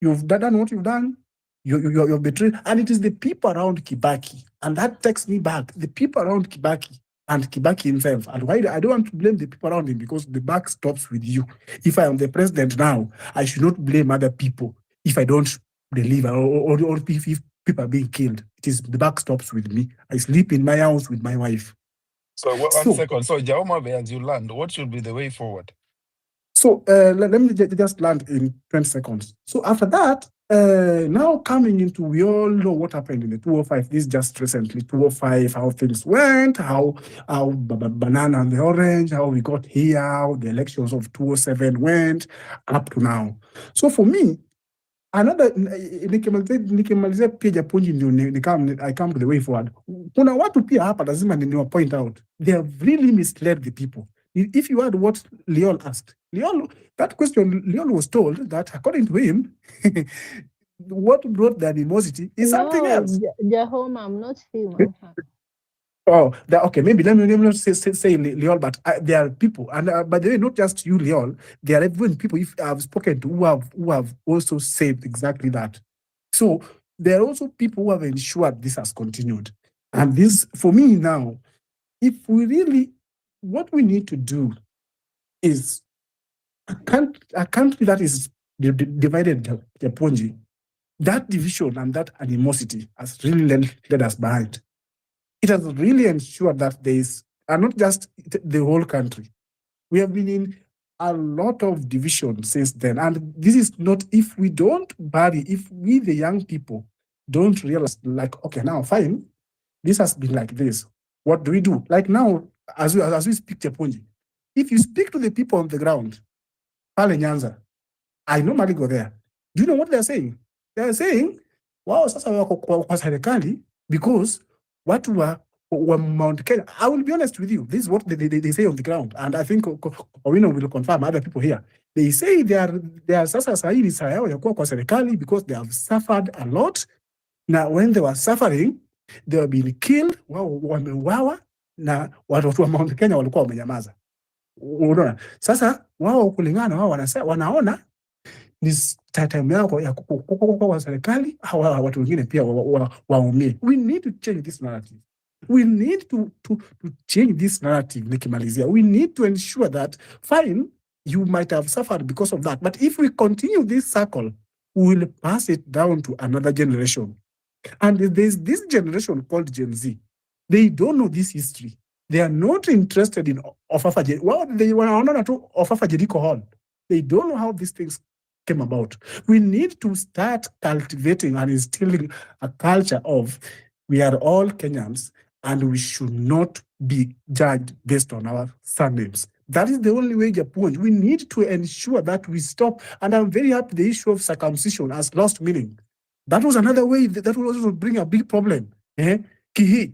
you've done what you've done. You're betrayed. And it is the people around Kibaki. And that takes me back. The people around Kibaki and Kibaki himself. And why I don't want to blame the people around him, because the buck stops with you. If I am the president now, I should not blame other people if I don't deliver or if people are being killed. It is the buck stops with me. I sleep in my house with my wife. So one second. So Jaume, as you land, what should be the way forward? So let me just land in 20 seconds. So after that, now coming into, we all know what happened in the 205. This just recently, 205, how things went, how banana and the orange, how we got here, how the elections of 207 went up to now. So for me, another nikimalizia pia Japonji ndio I come to the way forward. Kuna watu pia hapa lazima ni point out. They have really misled the people. If you heard what Leon asked, that question, Leon was told that according to him, what brought the animosity is something else. Jahoma, I'm not him. Oh, okay. Maybe let me not say Leon, but there are people, and by the way, not just you, Leon. There are even people I've spoken to who have also said exactly that. So there are also people who have ensured this has continued. And this, for me now, if we really, what we need to do is a country that is divided, Japonji, that division and that animosity has really led us behind. It has really ensured that there is, and not just the whole country. We have been in a lot of division since then. And this is not, if we don't if we, the young people, don't realize, like, okay, now, fine, this has been like this. What do we do? Like now, as we speak Japonji, if you speak to the people on the ground, Pale Nyanza, I normally go there. Do you know what they're saying? They're saying, wow, sasa wako kwa serikali, because watu wa Mount Kenya. I will be honest with you, this is what they say on the ground, and I think Owino will confirm, other people here. They say they are sasa sahihi saa yao ya kuwa kwa serikali because they have suffered a lot. Now, when they were suffering, they were being killed, wao wameuawa, na watu wa Mount Kenya walikuwa wamenyamaza. Unaona? Sasa wao kulingana wao wanaona ni time yao ya kwa serikali, hawa watu wengine pia waumie. We need to change this narrative. We need to change this narrative, nikimalizia. We need to ensure that, fine, you might have suffered because of that, but if we continue this circle we will pass it down to another generation. And there's this generation called Gen Z. They don't know this history. They are not interested in Ofafa. Well, they want to know Ofafa Jericho Hall. They don't know how these things came about. We need to start cultivating and instilling a culture of we are all Kenyans and we should not be judged based on our surnames. That is the only way, Japan. We need to ensure that we stop. And I'm very happy the issue of circumcision has lost meaning. That was another way that will also bring a big problem. Kihi.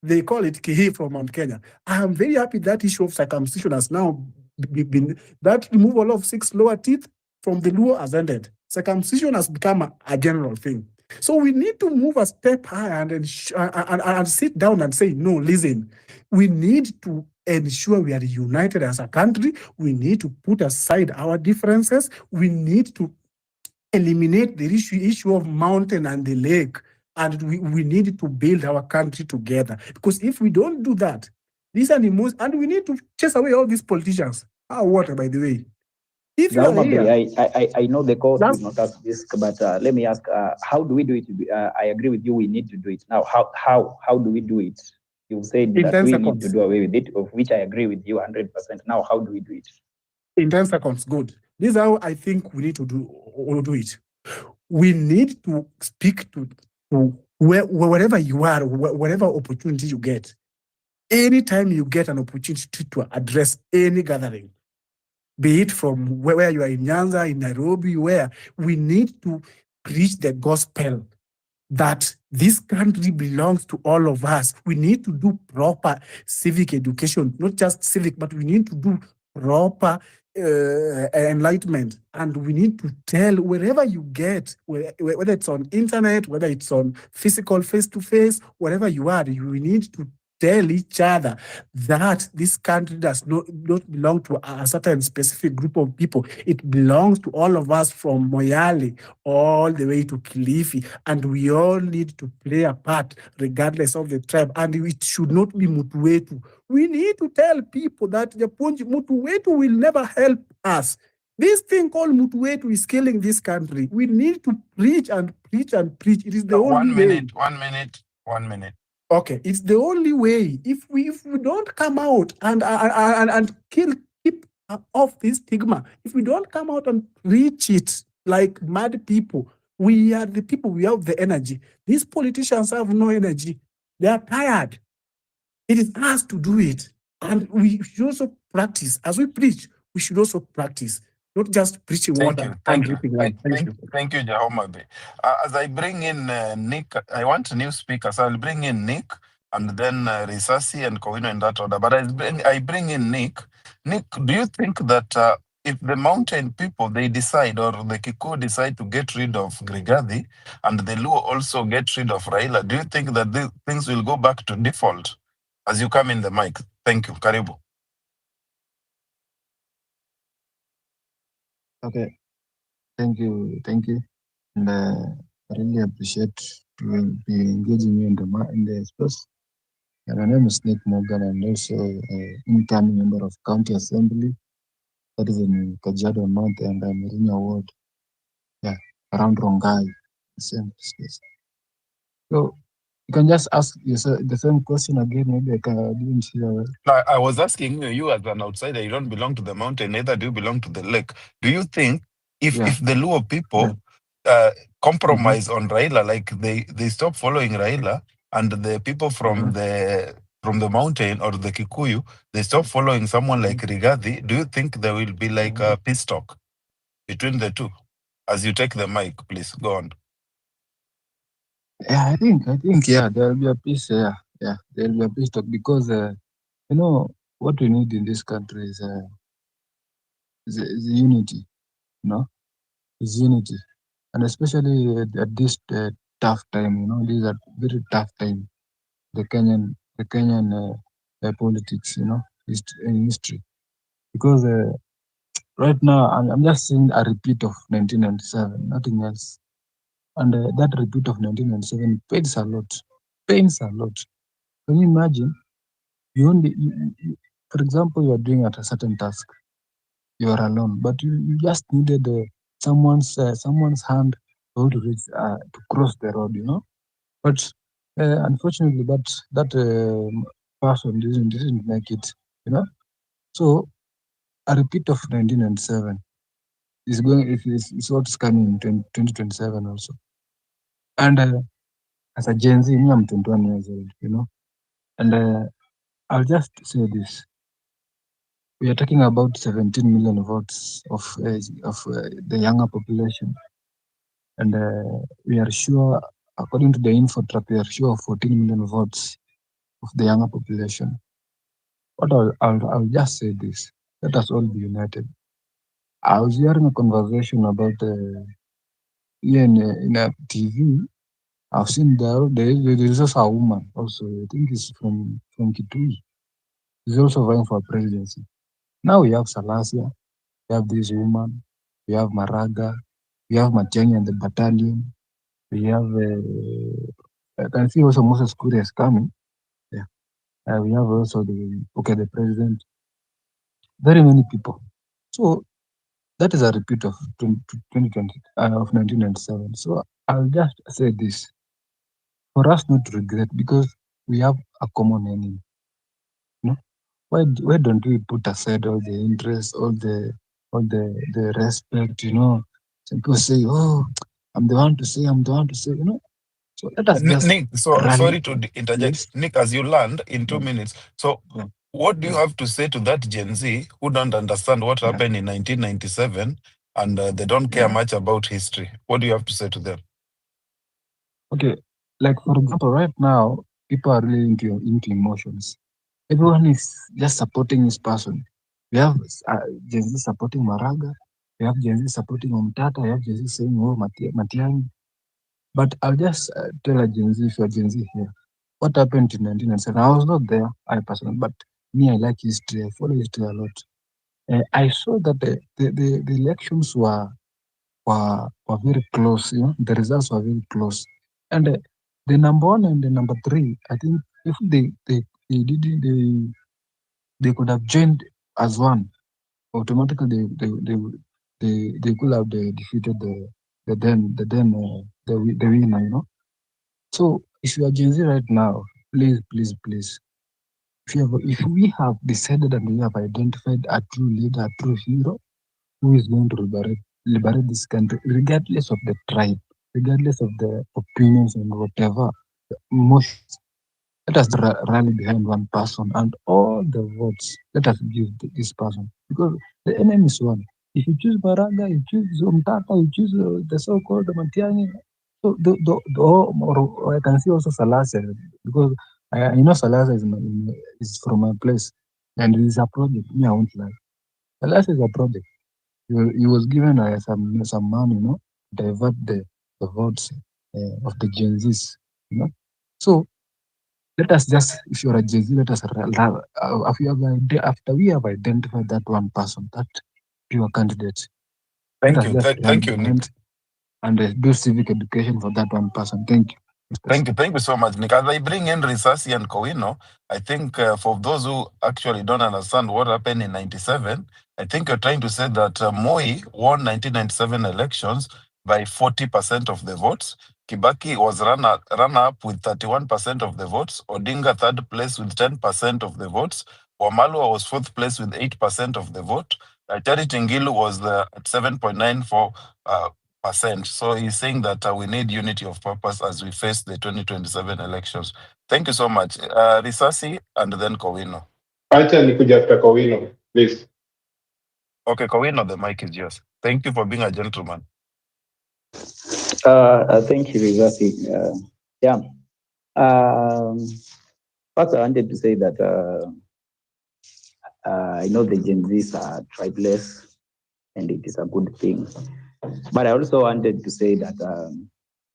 They call it Kihi from Mount Kenya. I am very happy that issue of circumcision has now been, that removal of 6 lower teeth from the Luo has ended. Circumcision has become a general thing. So we need to move a step higher and sit down and say, no, listen, we need to ensure we are united as a country. We need to put aside our differences. We need to eliminate the issue of mountain and the lake, and we need to build our country together. Because if we don't do that, these animals, and we need to chase away all these politicians. Water, by the way. If you are here, I know the court will not ask this, but let me ask: how do we do it? I agree with you. We need to do it now. How do we do it? You said that we need to do away with it, of which I agree with you 100%. Now, how do we do it? In 10 seconds, good. This is how I think we need to do it. We need to speak to wherever you are, whatever opportunity you get. Anytime you get an opportunity to address any gathering, be it from where you are in Nyanza, in Nairobi, where we need to preach the gospel that this country belongs to all of us. We need to do proper civic education, not just civic, but we need to do proper enlightenment. And we need to tell wherever you get, whether it's on internet, whether it's on physical face-to-face, wherever you are, we need to tell each other that this country does not belong to a certain specific group of people. It belongs to all of us from Moyale all the way to Kilifi, and we all need to play a part regardless of the tribe, and it should not be Mutuwetu. We need to tell people that the Mutuwetu will never help us. This thing called Mutuwetu is killing this country. We need to preach and preach and preach. It is the only way. 1 minute. Okay, it's the only way. If we don't come out and keep off this stigma, if we don't come out and preach it like mad people, we are the people, we have the energy. These politicians have no energy. They are tired. It is us to do it. And we should also practice. As we preach, we should also practice. Not just preaching water. Thank you, Jahomabe. As I bring in Nick, I want new speakers. I'll bring in Nick and then Risasi and Kowino in that order. But I bring in Nick. Nick, do you think that if the mountain people, they decide, or the Kikuyu decide to get rid of Grigadi, and the Luo also get rid of Raila, do you think that these things will go back to default? As you come in the mic. Thank you. Karibu. Okay, thank you, and I really appreciate to be engaging you in the space. And my name is Nick Morgan. I'm also an incoming member of County Assembly, that is in Kajiado North, and I'm in a ward, around Rongai, same space. So you can just ask yourself the same question again. Maybe I didn't hear well. I was asking you as an outsider, you don't belong to the mountain, neither do you belong to the lake. Do you think if the Luo people compromise on Raila, like they stop following Raila, and the people from the mountain or the Kikuyu, they stop following someone like Rigathi, do you think there will be like a peace talk between the two? As you take the mic, please go on. Yeah, I think there will be a peace. There will be a peace talk, because what we need in this country is unity. Is unity, and especially at this tough time. These are very tough time. The Kenyan politics. In history, because right now I'm just seeing a repeat of 1997, nothing else. And that repeat of 1997 pains a lot. Can you imagine? For example, you are doing at a certain task. You are alone, but you just needed someone's hand going to reach to cross the road, But unfortunately, that person didn't make it. So a repeat of 1997 is going. It's what's coming in 2027 also. And as a Gen Z, me, I'm 21 years old, And I'll just say this: we are talking about 17 million votes of the younger population, and we are sure, according to the Infotrack, we are sure of 14 million votes of the younger population. But I'll just say this: let us all be united. I was hearing a conversation about in a TV. I've seen there is also a woman. Also, I think it's from Kitui. He's also vying for presidency. Now we have Salasia, we have this woman, we have Maraga, we have Matiang'i and the battalion, we have I can see also Moses Kuria is coming. Yeah. We have also the president. Very many people. So that is a repeat of 2020 of 1997. So I'll just say this: for us not to regret, because we have a common enemy. Why don't we put aside all the interest, all the respect? Some people say, "Oh, I'm the one to say, I'm the one to say." So let us just Nick, so rally. sorry to interject. Yes. Nick, as you land in 2 Yeah. minutes, so Yeah. what do you have to say to that Gen Z who don't understand what Yeah. happened in 1997 and they don't care much about history? What do you have to say to them? Okay, like for example, right now people are really into emotions. Everyone is just supporting this person. We have Gen Z supporting Maraga. We have Gen Z supporting Omtata. We have Gen Z saying, "Oh, Matiang'i." But I'll just tell a Gen Z, if you're Gen Z here, what happened in 1997? I was not there, I personally, but me, I like history. I follow history a lot. I saw that the elections were very close. The results were very close, and the number one and the number three, I think, if they could have joined as one, automatically they could have defeated the winner. So if you are Gen Z right now, please, if we have decided and we have identified a true leader, a true hero, who is going to liberate this country, regardless of the tribe, regardless of the opinions and whatever emotions. Let us rally behind one person, and all the votes, let us give this person, because the enemy is one. If you choose Baraga, you choose Umtata, you choose the so-called Matiang'i. So or I can see also Salasa, because I know Salasa is from my place, and it is a project. Me, I won't lie. Salasa is a project. He was given some money, divert the votes of the Gen Zs, So let us just, if you're a Gen Z, let us after we have identified that one person, that pure candidate, let Thank us you. just Thank you, Nick. and do civic education for that one person. Thank you. Thank you so much, Nick. As I bring in Risasi and Kowino, I think for those who actually don't understand what happened in 97, I think you're trying to say that Moi won 1997 elections by 40% of the votes. Kibaki was runner-up with 31% of the votes. Odinga third place with 10% of the votes. Wamalwa was fourth place with 8% of the vote. Charity Ngilu was at 7.94%. So he's saying that we need unity of purpose as we face the 2027 elections. Thank you so much. Risasi and then Kowino. Acha nikuja after Kowino, please. Okay, Kowino, the mic is yours. Thank you for being a gentleman. Thank you, Risasi. First, I wanted to say that I know the Gen Zs are tribeless, and it is a good thing. But I also wanted to say that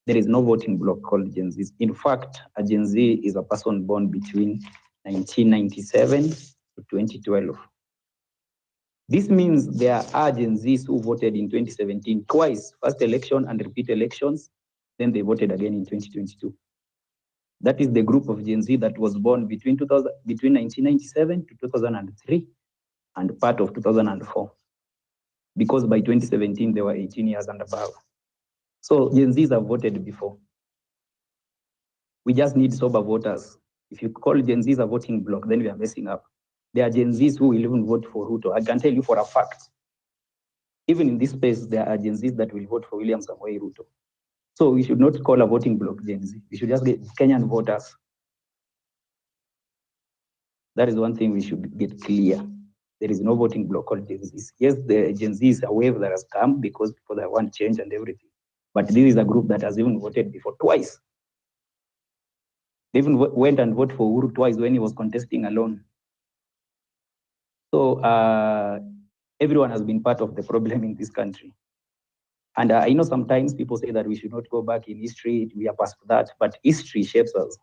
there is no voting bloc called Gen Zs. In fact, a Gen Z is a person born between 1997 to 2012. This means there are Gen Zs who voted in 2017 twice, first election and repeat elections, then they voted again in 2022. That is the group of Gen Z that was born between 1997 to 2003 and part of 2004. because by 2017, they were 18 years and above. So Gen Zs have voted before. We just need sober voters. If you call Gen Zs a voting bloc, then we are messing up. There are Gen Zs who will even vote for Ruto. I can tell you for a fact, even in this space, there are Gen Zs that will vote for William Samoei Ruto. So we should not call a voting bloc Gen Z. We should just get Kenyan voters. That is one thing we should get clear. There is no voting bloc called Gen Zs. Yes, the Gen Z is a wave that has come because people that want change and everything. But this is a group that has even voted before twice. They even went and voted for Uhuru twice when he was contesting alone. So everyone has been part of the problem in this country. And I know sometimes people say that we should not go back in history, we are past that, but history shapes us.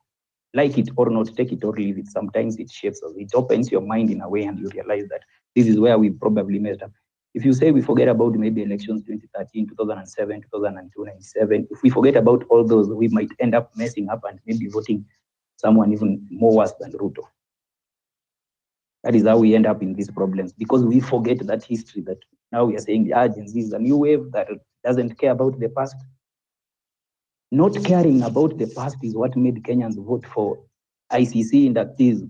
Like it or not, take it or leave it, sometimes it shapes us. It opens your mind in a way and you realize that this is where we probably messed up. If you say we forget about maybe elections 2013, 2007, 2002, 97, if we forget about all those, we might end up messing up and maybe voting someone even more worse than Ruto. That is how we end up in these problems, because we forget that history that now we are saying, Gen Z is a new wave that doesn't care about the past. Not caring about the past is what made Kenyans vote for ICC inductees,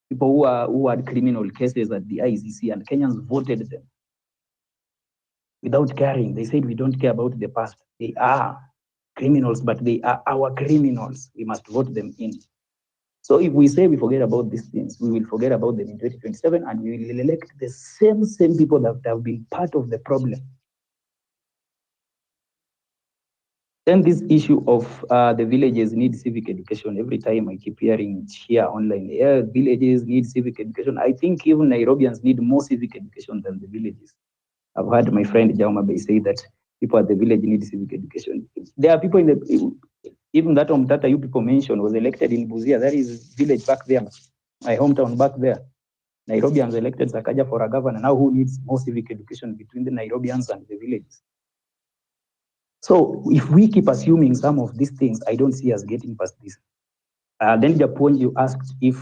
people who had criminal cases at the ICC, and Kenyans voted them without caring. They said, we don't care about the past. They are criminals, but they are our criminals. We must vote them in. So if we say we forget about these things, we will forget about them in 2027, and we will elect the same people that have been part of the problem. Then this issue of the villages need civic education. Every time I keep hearing it here online, yeah, villages need civic education. I think even Nairobians need more civic education than the villages. I've heard my friend Jauma Bay say that people at the village need civic education. There are people in the, even that Omtata you people mentioned was elected in Buzia. That is village back there, my hometown back there. Nairobians elected Sakaja for a governor. Now who needs more civic education between the Nairobians and the villages? So if we keep assuming some of these things, I don't see us getting past this. Then the point you asked, if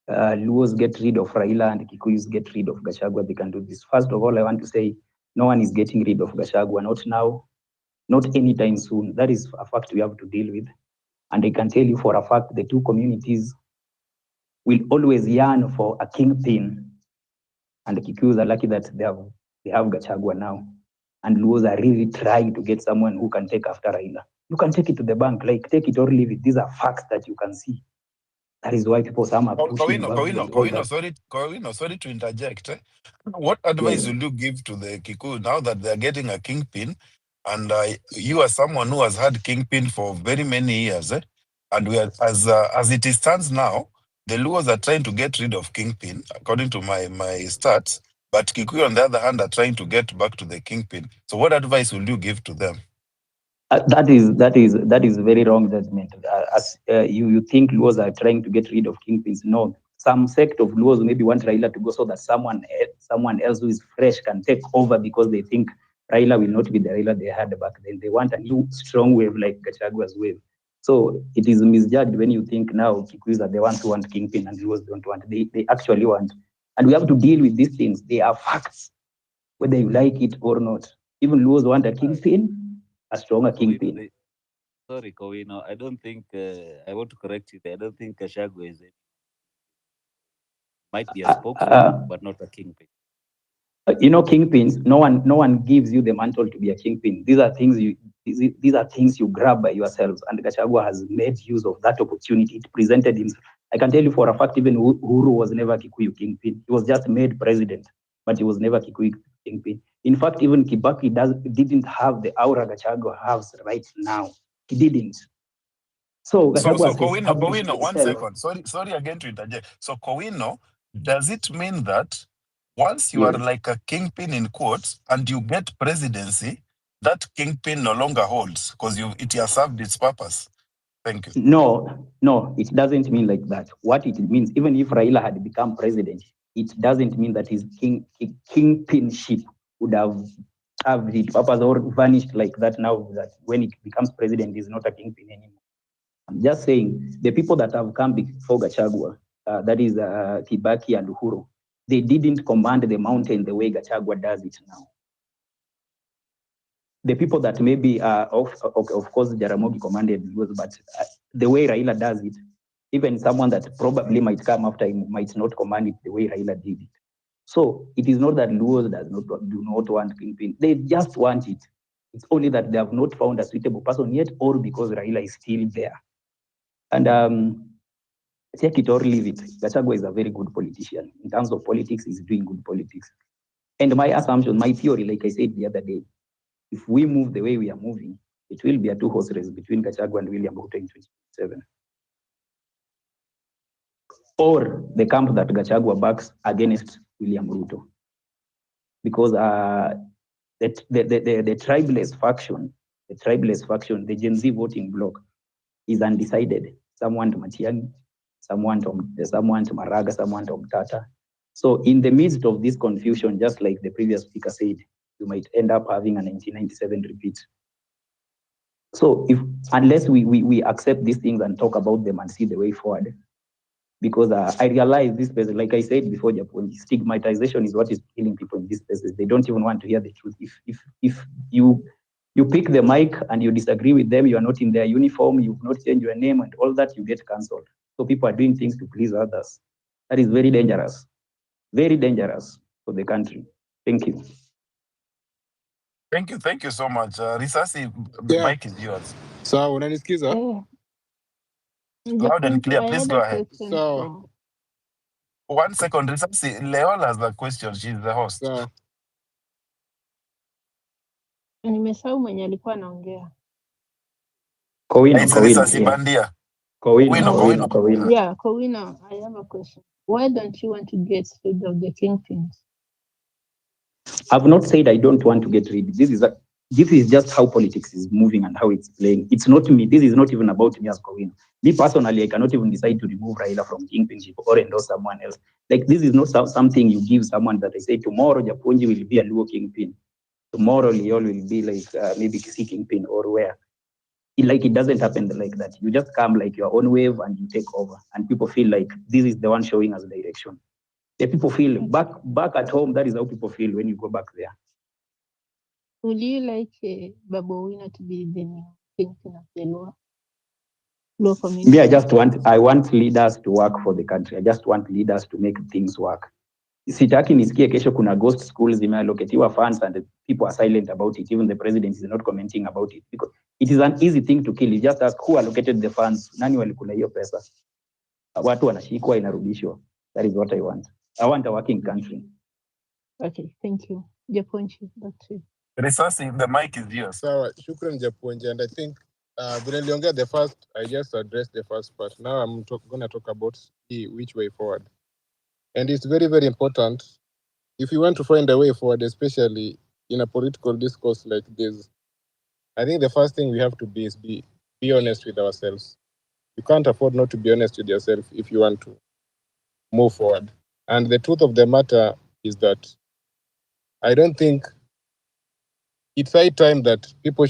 Luos get rid of Raila and Kikuyus get rid of Gachagua, they can do this. First of all, I want to say no one is getting rid of Gachagua, not now, not anytime soon. That is a fact we have to deal with. And I can tell you for a fact, the two communities will always yearn for a kingpin. And the Kikuyus are lucky that they have Gachagua now. And Luos are really trying to get someone who can take after Raila. You can take it to the bank, like take it or leave it. These are facts that you can see. That is why people, some are pushing back. Kowino, sorry to interject. What advice will you give to the Kikuyu now that they're getting a kingpin? And you are someone who has had kingpin for very many years. And we are, as it stands now, the Luos are trying to get rid of kingpin, according to my stats. But Kikuyu, on the other hand, are trying to get back to the kingpin. So what advice will you give to them? That is very wrong judgment. You think Luos are trying to get rid of kingpins? No, some sect of Luos maybe want Raila to go so that someone else who is fresh can take over, because they think Raila will not be the Raila they had back then. They want a new strong wave like Gachagua's wave. So it is misjudged when you think now Kikuyus are the ones who want kingpin and Luos don't want. They actually want. And we have to deal with these things. They are facts, whether you like it or not. Even Luos want a kingpin, a stronger kingpin. Sorry, Kowino, I don't think, I want to correct you there. I don't think Gachagua is it. Might be a spokesman, but not a kingpin. Kingpins, no one gives you the mantle to be a kingpin. These are things you grab by yourselves, and Gachagua has made use of that opportunity. It presented himself. I can tell you for a fact, even Uhuru was never Kikuyu kingpin. He was just made president, but he was never Kikuyu kingpin. In fact, even Kibaki didn't have the aura Gachagua has right now. He didn't. So Kowino, 1 second. Sorry again to interject. So Kowino, does it mean that once you are like a kingpin in quotes and you get presidency, that kingpin no longer holds because it has served its purpose? Thank you. No, it doesn't mean like that. What it means, even if Raila had become president, it doesn't mean that his kingpinship would have served its purpose or vanished like that now, that when it becomes president, he's not a kingpin anymore. I'm just saying, the people that have come before Gachagua, that is Kibaki and Uhuru, they didn't command the mountain the way Gachagua does it now. the people that maybe of course Jaramogi commanded Luos, but the way Raila does it, even someone that probably might come after him might not command it the way Raila did it. So it is not that Luos do not want Kingpin. They just want it. It's only that they have not found a suitable person yet, or because Raila is still there. And take it or leave it. Gachagua is a very good politician. In terms of politics, he's doing good politics. And my assumption, my theory, like I said the other day, if we move the way we are moving, it will be a two-horse race between Gachagua and William Ruto in 2027. Or the camp that Gachagua backs against William Ruto. Because the tribeless faction, the Gen Z voting bloc, is undecided. Some want Matiang'i, some want Maraga, some want Omtata. So in the midst of this confusion, just like the previous speaker said, you might end up having a 1997 repeat. So unless we accept these things and talk about them and see the way forward, because I realize this person, like I said before, Japan, stigmatization is what is killing people in these places. They don't even want to hear the truth. If you pick the mic and you disagree with them, you are not in their uniform, you've not changed your name and all that, you get cancelled. So people are doing things to please others. That is very dangerous for the country. Thank you. Thank you so much. Risasi, mic is yours. So unanisikiza? Loud and clear, please go ahead. So 1 second, Risasi, Leol has the question, she's the host. Nimesahau mwenye alikuwa anaongea. Risasi Bandia. Kowino. Yeah, Kowino, I have a question. Why don't you want to get rid of the Kingpins? I've not said I don't want to get rid. This is just how politics is moving and how it's playing. It's not me. This is not even about me as Kowino. Me personally, I cannot even decide to remove Raila from Kingpinship or endorse someone else. Like, this is not something you give someone that I say tomorrow Japonji will be a Luo Kingpin. Tomorrow Leol will be like maybe Kisi Kingpin or where. It doesn't happen like that. You just come like your own wave and you take over, and people feel like this is the one showing us direction. The people feel back at home. That is how people feel when you go back there. Would you like Babu Owino to be the new Kingpin of the Luo community? Me, I want leaders to work for the country. I just want leaders to make things work. Sitaki nisikie kesho kuna ghost schools zimeallocatiwa funds and people are silent about it. Even the president is not commenting about it because it is an easy thing to kill. You just ask who allocated the funds, nani walikula hiyo pesa. Watu wanashikwa inarudishwa. That is what I want. I want a working country. Okay, thank you. Japonji, that's it. Risasi, the mic is yours. So, shukran Japonji, and I think I just addressed the first part. Now I'm going to talk about which way forward. And it's very, very important if you want to find a way forward, especially in a political discourse like this. I think the first thing we have to be is be honest with ourselves. You can't afford not to be honest with yourself if you want to move forward. And the truth of the matter is that I don't think it's high time that people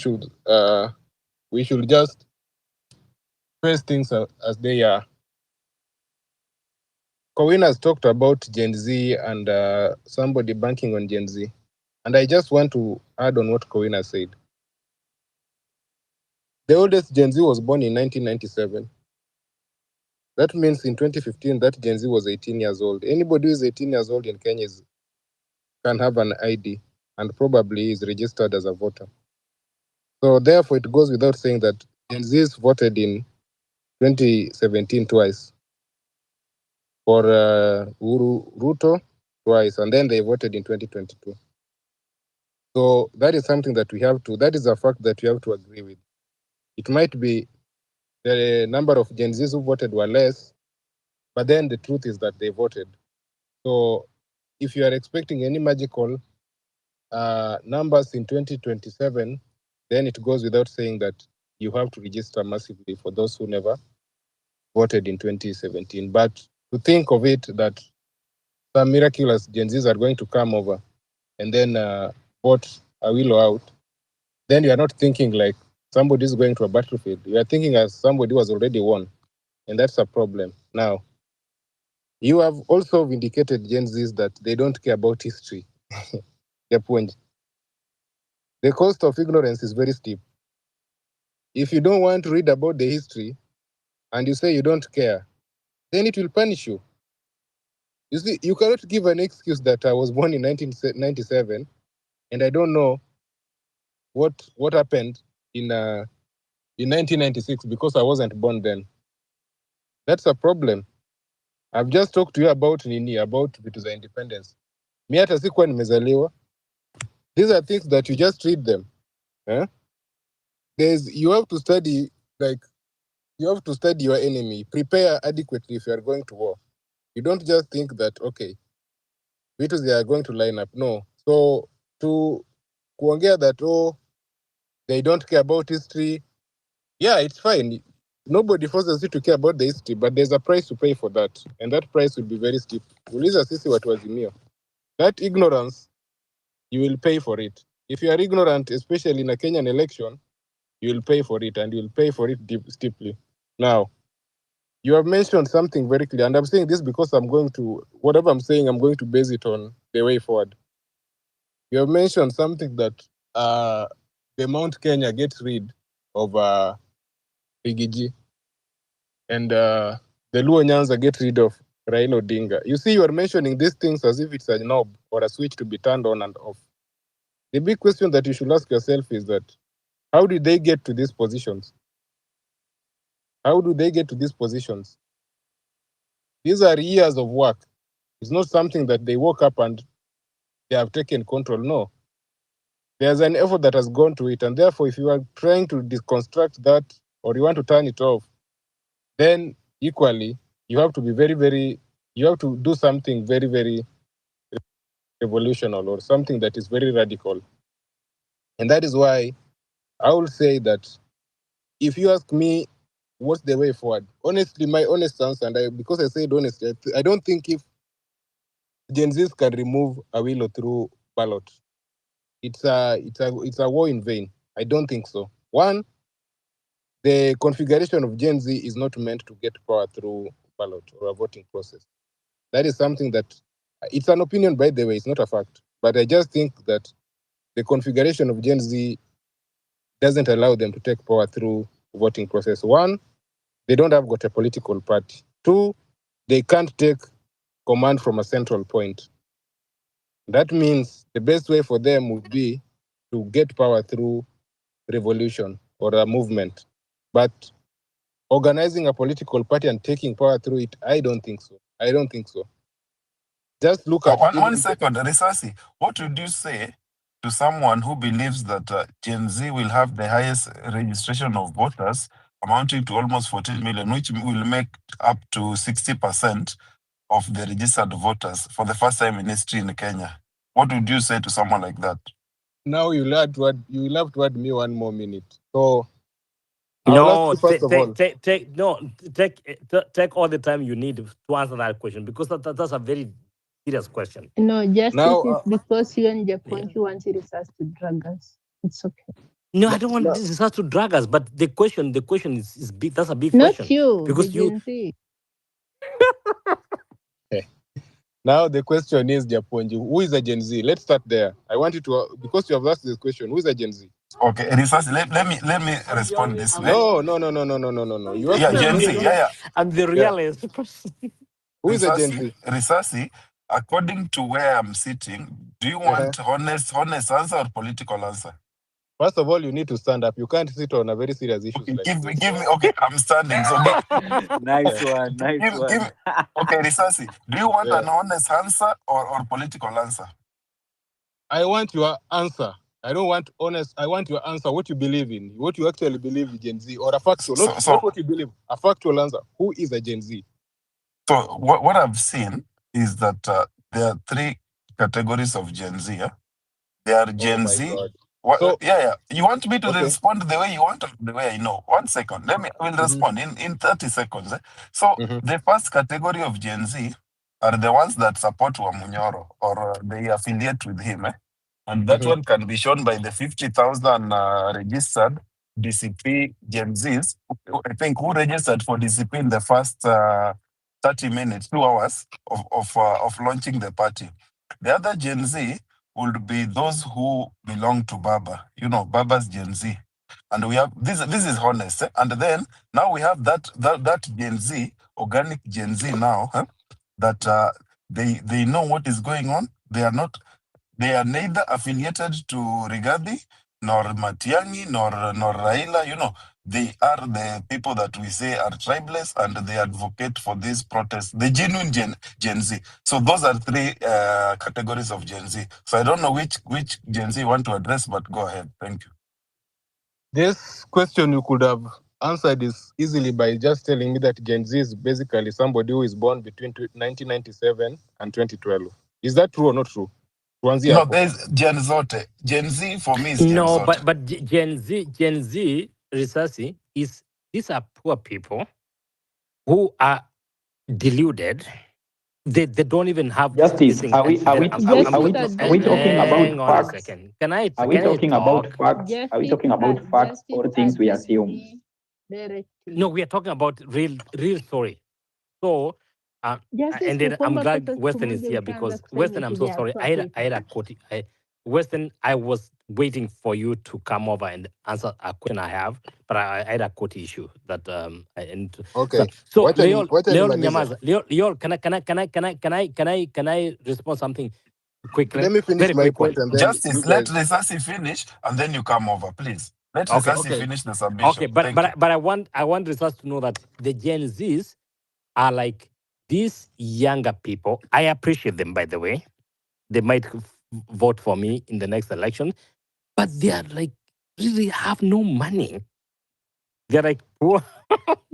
we should just face things as they are. Kowina has talked about Gen Z and somebody banking on Gen Z. And I just want to add on what Kowina said. The oldest Gen Z was born in 1997. That means in 2015, that Gen Z was 18 years old. Anybody who is 18 years old in Kenya can have an ID and probably is registered as a voter. So therefore, it goes without saying that Gen Zs voted in 2017 twice for Ruto twice, and then they voted in 2022. So that is something that that is a fact that we have to agree with. It might be the number of Gen Zs who voted were less, but then the truth is that they voted. So if you are expecting any magical numbers in 2027, then it goes without saying that you have to register massively for those who never voted in 2017. But to think of it that some miraculous Gen Zs are going to come over and then vote a Willow out, then you are not thinking like somebody is going to a battlefield. You are thinking as somebody who has already won, and that's a problem. Now, you have also vindicated Gen Zs that they don't care about history. The point. the cost of ignorance is very steep. If you don't want to read about the history and you say you don't care, then it will punish you. You see, you cannot give an excuse that I was born in 1997 and I don't know what happened in 1996 because I wasn't born then. That's a problem. I've just talked to you about vitu za independence. Mi hata sikuwa nimezaliwa. These are things that you just read them. Eh? You have to study, like, you have to study your enemy, prepare adequately if you are going to war. You don't just think that, okay, vitu they are going to line up. No. So to kuongea that, oh, they don't care about history, yeah, it's fine. Nobody forces you to care about the history, but there's a price to pay for that, and that price will be very steep. Uliza sisi watu wazimio. That ignorance, you will pay for it. If you are ignorant, especially in a Kenyan election, you will pay for it, and you will pay for it steeply. Now, you have mentioned something very clear, and I'm saying this because whatever I'm saying, I'm going to base it on the way forward. You have mentioned something that the Mount Kenya gets rid of Rigiji, and the Luo Nyanza get rid of Raila Odinga. You see, you are mentioning these things as if it's a knob or a switch to be turned on and off. The big question that you should ask yourself is that, how did they get to these positions? How do they get to these positions? These are years of work. It's not something that they woke up and they have taken control. No. There's an effort that has gone to it. And therefore, if you are trying to deconstruct that or you want to turn it off, then equally, you have to be you have to do something very, very revolutionary or something that is very radical. And that is why I will say that if you ask me what's the way forward, honestly, my honest answer, and because I said honestly, I don't think if Gen Zs can remove Awilo through ballot, it's a war in vain. I don't think so. One, the configuration of Gen Z is not meant to get power through ballot or a voting process. That is something that, it's an opinion, by the way, it's not a fact. But I just think that the configuration of Gen Z doesn't allow them to take power through voting process. One, they don't have got a political party. Two, they can't take command from a central point. That means the best way for them would be to get power through revolution or a movement. But organizing a political party and taking power through it, I don't think so. I don't think so. Just look at... One second, Risasi. What would you say to someone who believes that Gen Z will have the highest registration of voters, amounting to almost 14 million, which will make up to 60% of the registered voters for the first time in history in Kenya? What would you say to someone like that? Now you will have to add me 1 more minute. So no, take all the time you need to answer that question, because that's a very serious question. No, just now, it is because you and Japan, you want us to drag us. It's okay. No, I don't want this to drag us, but the question is big. That's a big Not question. you, because the Gen Z. Now the question is, Japonji, who is a Gen Z? Let's start there. I want you to, because you have asked this question, who is a Gen Z? Okay, Risasi, let me respond this way. No. You yeah, Gen Z. Yeah. I'm the realist person. Who is a Gen Z? Risasi, according to where I'm sitting, do you want honest answer or political answer? First of all, you need to stand up. You can't sit on a very serious issue. Okay, give me. Okay, I'm standing. So nice one. Okay, Risasi, do you want an honest answer or political answer? I want your answer. I don't want honest. I want your answer. What you believe in, what you actually believe in Gen Z, or a factual. Not what you believe. A factual answer. Who is a Gen Z? So what I've seen is that there are 3 categories of Gen Z. Yeah? They are Gen Z. You want me to respond the way you want or the way I know? 1 second. I will respond in 30 seconds. So the first category of Gen Z are the ones that support Wamunyoro or they affiliate with him. And that one can be shown by the 50,000 registered DCP Gen Zs, I think, who registered for DCP in the first 30 minutes, 2 hours of launching the party. The other Gen Z would be those who belong to Baba. You know, Baba's Gen Z. And we have this is honest. And then now we have that Gen Z, organic Gen Z now, that they know what is going on. They are neither affiliated to Rigathi, nor Matiang'i, nor Raila. You know, they are the people that we say are tribeless, and they advocate for this protest, the genuine Gen Z. So those are three categories of Gen Z. So I don't know which Gen Z you want to address, but go ahead. Thank you. This question you could have answered is easily by just telling me that Gen Z is basically somebody who is born between 1997 and 2012. Is that true or not true? No, there's Gen Zote. Gen Z for me is Gen No, Zote. but Gen Z research is, these are poor people who are deluded. They don't even have Justice, this are we talking hang about on a facts? second. Are we talking about facts? Are we talking about facts or things we assume? No, we are talking about real story. So, and then I'm glad Western is here, because Western, I'm so sorry. I had a quote. Western, I was waiting for you to come over and answer a question I have, but I had a quote issue that okay. So Leol Nyamaza, can I respond something quickly? Let me finish Very my quick point one. and then Justice, let Risasi finish, and then you come over, please. Let Risasi finish the submission. Okay, but I want Risasi to know that the Gen Zs are like these younger people. I appreciate them, by the way. They might vote for me in the next election, but they are like really have no money. They're like poor.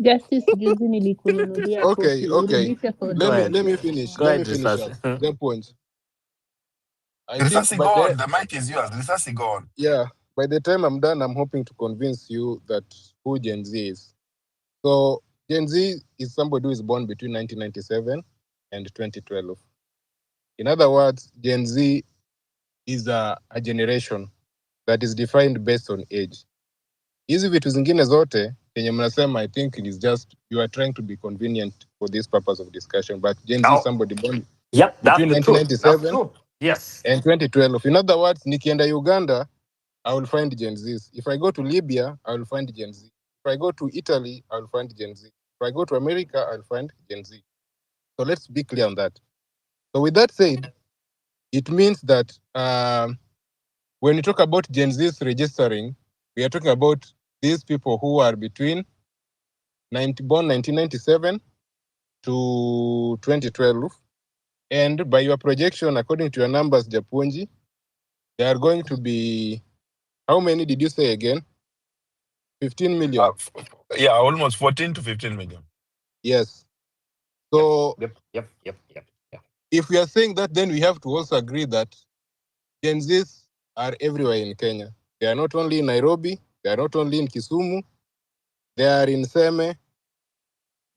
Justice juzi nilikununulia okay. Let me finish. Go Let ahead, me finish up Risasi. the point. I Risasi, think go on. The mic is yours. Risasi, go on. Yeah, by the time I'm done, I'm hoping to convince you that who Gen Z is. So Gen Z is somebody who is born between 1997 and 2012. In other words, Gen Z is a generation that is defined based on age. Hizi vitu zingine zote yenye mnasema, I think it is just you are trying to be convenient for this purpose of discussion, but Gen Z is somebody born between 1997 yes, and 2012. In other words, nikienda Uganda, I will find Gen Zs. If I go to Libya, I will find Gen Z. If I go to Italy, I will find Gen Z. If I go to America, I'll find Gen Z. So let's be clear on that. So with that said, it means that when you talk about Gen Z's registering, we are talking about these people who are between born 1997 to 2012. And by your projection, according to your numbers, Japunji, there are going to be, how many did you say again? 15 million. Yeah, almost 14 to 15 million. Yes. So yep. if we are saying that, then we have to also agree that Gen Zs are everywhere in Kenya. They are not only in Nairobi, they are not only in Kisumu, they are in Seme,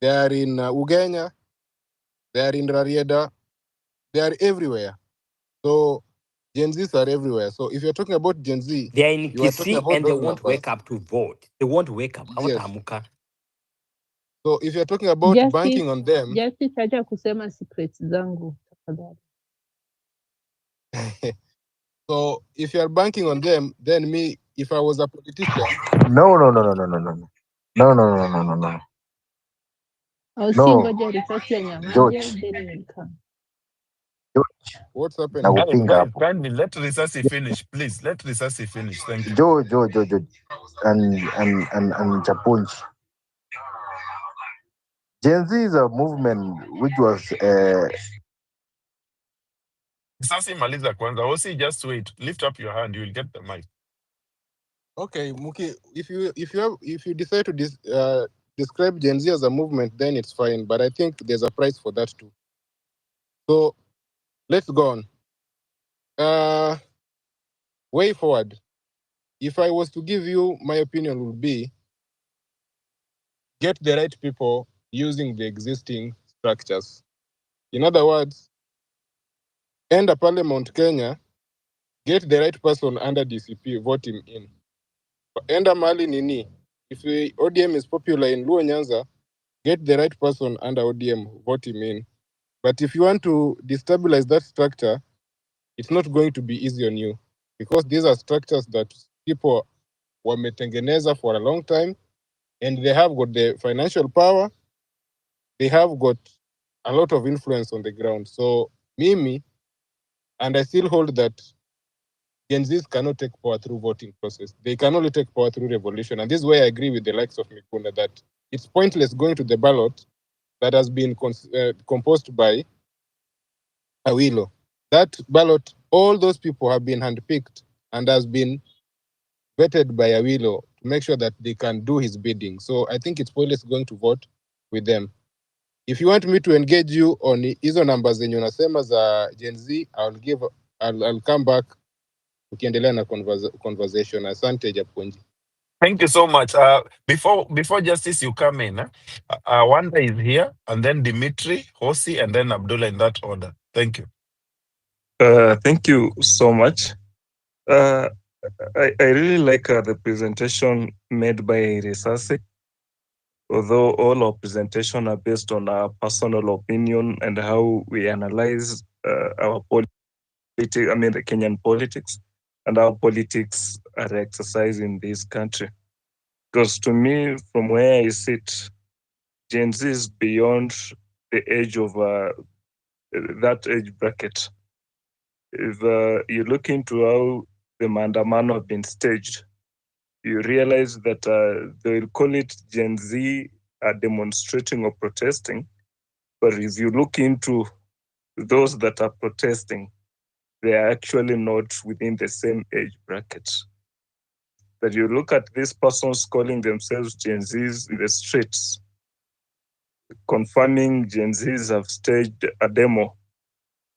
they are in Ugenya, they are in Rarieda, they are everywhere. So Gen Zs are everywhere. So if you're talking about Gen Z, they are in you are talking Kisii about and they those won't numbers. wake up to vote. They won't wake up. Yes. So if you're talking about banking on them, Justice, acha kusema secrets zangu tafadhali. So if you are banking on them, then me, if I was a politician. No. Ngoja research ya Nyamaza, then you will come. What's happening? Guys, kindly let Risasi finish, please. Let Risasi finish. Thank you. Joe, and Chapunch. Gen Z is a movement which was Risasi maliza kwanza. Osi, just wait. Lift up your hand. You will get the mic. Okay, Muki, if you decide to describe Gen Z as a movement, then it's fine. But I think there's a price for that too. So let's go on. Way forward. If I was to give you, my opinion would be get the right people using the existing structures. In other words, enda pale Mount Kenya, get the right person under DCP, vote him in. Enda mali nini. If ODM is popular in Luo Nyanza, get the right person under ODM, vote him in. But if you want to destabilize that structure, it's not going to be easy on you, because these are structures that people wametengeneza for a long time, and they have got the financial power, they have got a lot of influence on the ground. So Mimi, and I still hold that Gen Zs cannot take power through voting process. They can only take power through revolution. And this is where I agree with the likes of Mikunda that it's pointless going to the ballot that has been composed by Awilo. That ballot, all those people have been handpicked and has been vetted by Awilo to make sure that they can do his bidding. So I think it's pointless going to vote with them. If you want me to engage you on hizo numbers zenye unasema za Gen Z, I'll come back ukiendelea na conversation. Asante Japonji. Thank you so much. Before Justice, you come in. Wanda is here, and then Dimitri, Hosi, and then Abdullah in that order. Thank you. Thank you so much. I really like the presentation made by Risasi, although all our presentation are based on our personal opinion and how we analyze our politics, the Kenyan politics, and how politics are exercised in this country. Because to me, from where I sit, Gen Z is beyond the age of that age bracket. If you look into how the maandamano have been staged, you realize that they'll call it Gen Z demonstrating or protesting. But if you look into those that are protesting, they are actually not within the same age bracket. But you look at these persons calling themselves Gen Zs in the streets, confirming Gen Zs have staged a demo.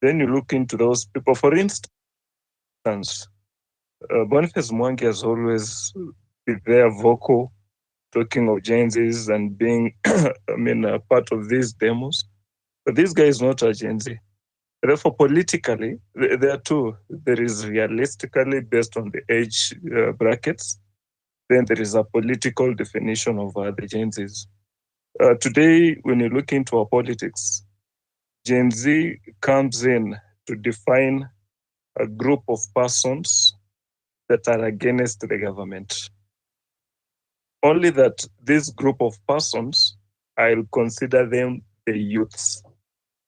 Then you look into those people. For instance, Boniface Mwangi has always been there vocal, talking of Gen Zs and being, a part of these demos. But this guy is not a Gen Z. Therefore, politically, there are two. There is realistically based on the age brackets. Then there is a political definition of the Gen Zs. Today, when you look into our politics, Gen Z comes in to define a group of persons that are against the government. Only that this group of persons, I'll consider them the youths,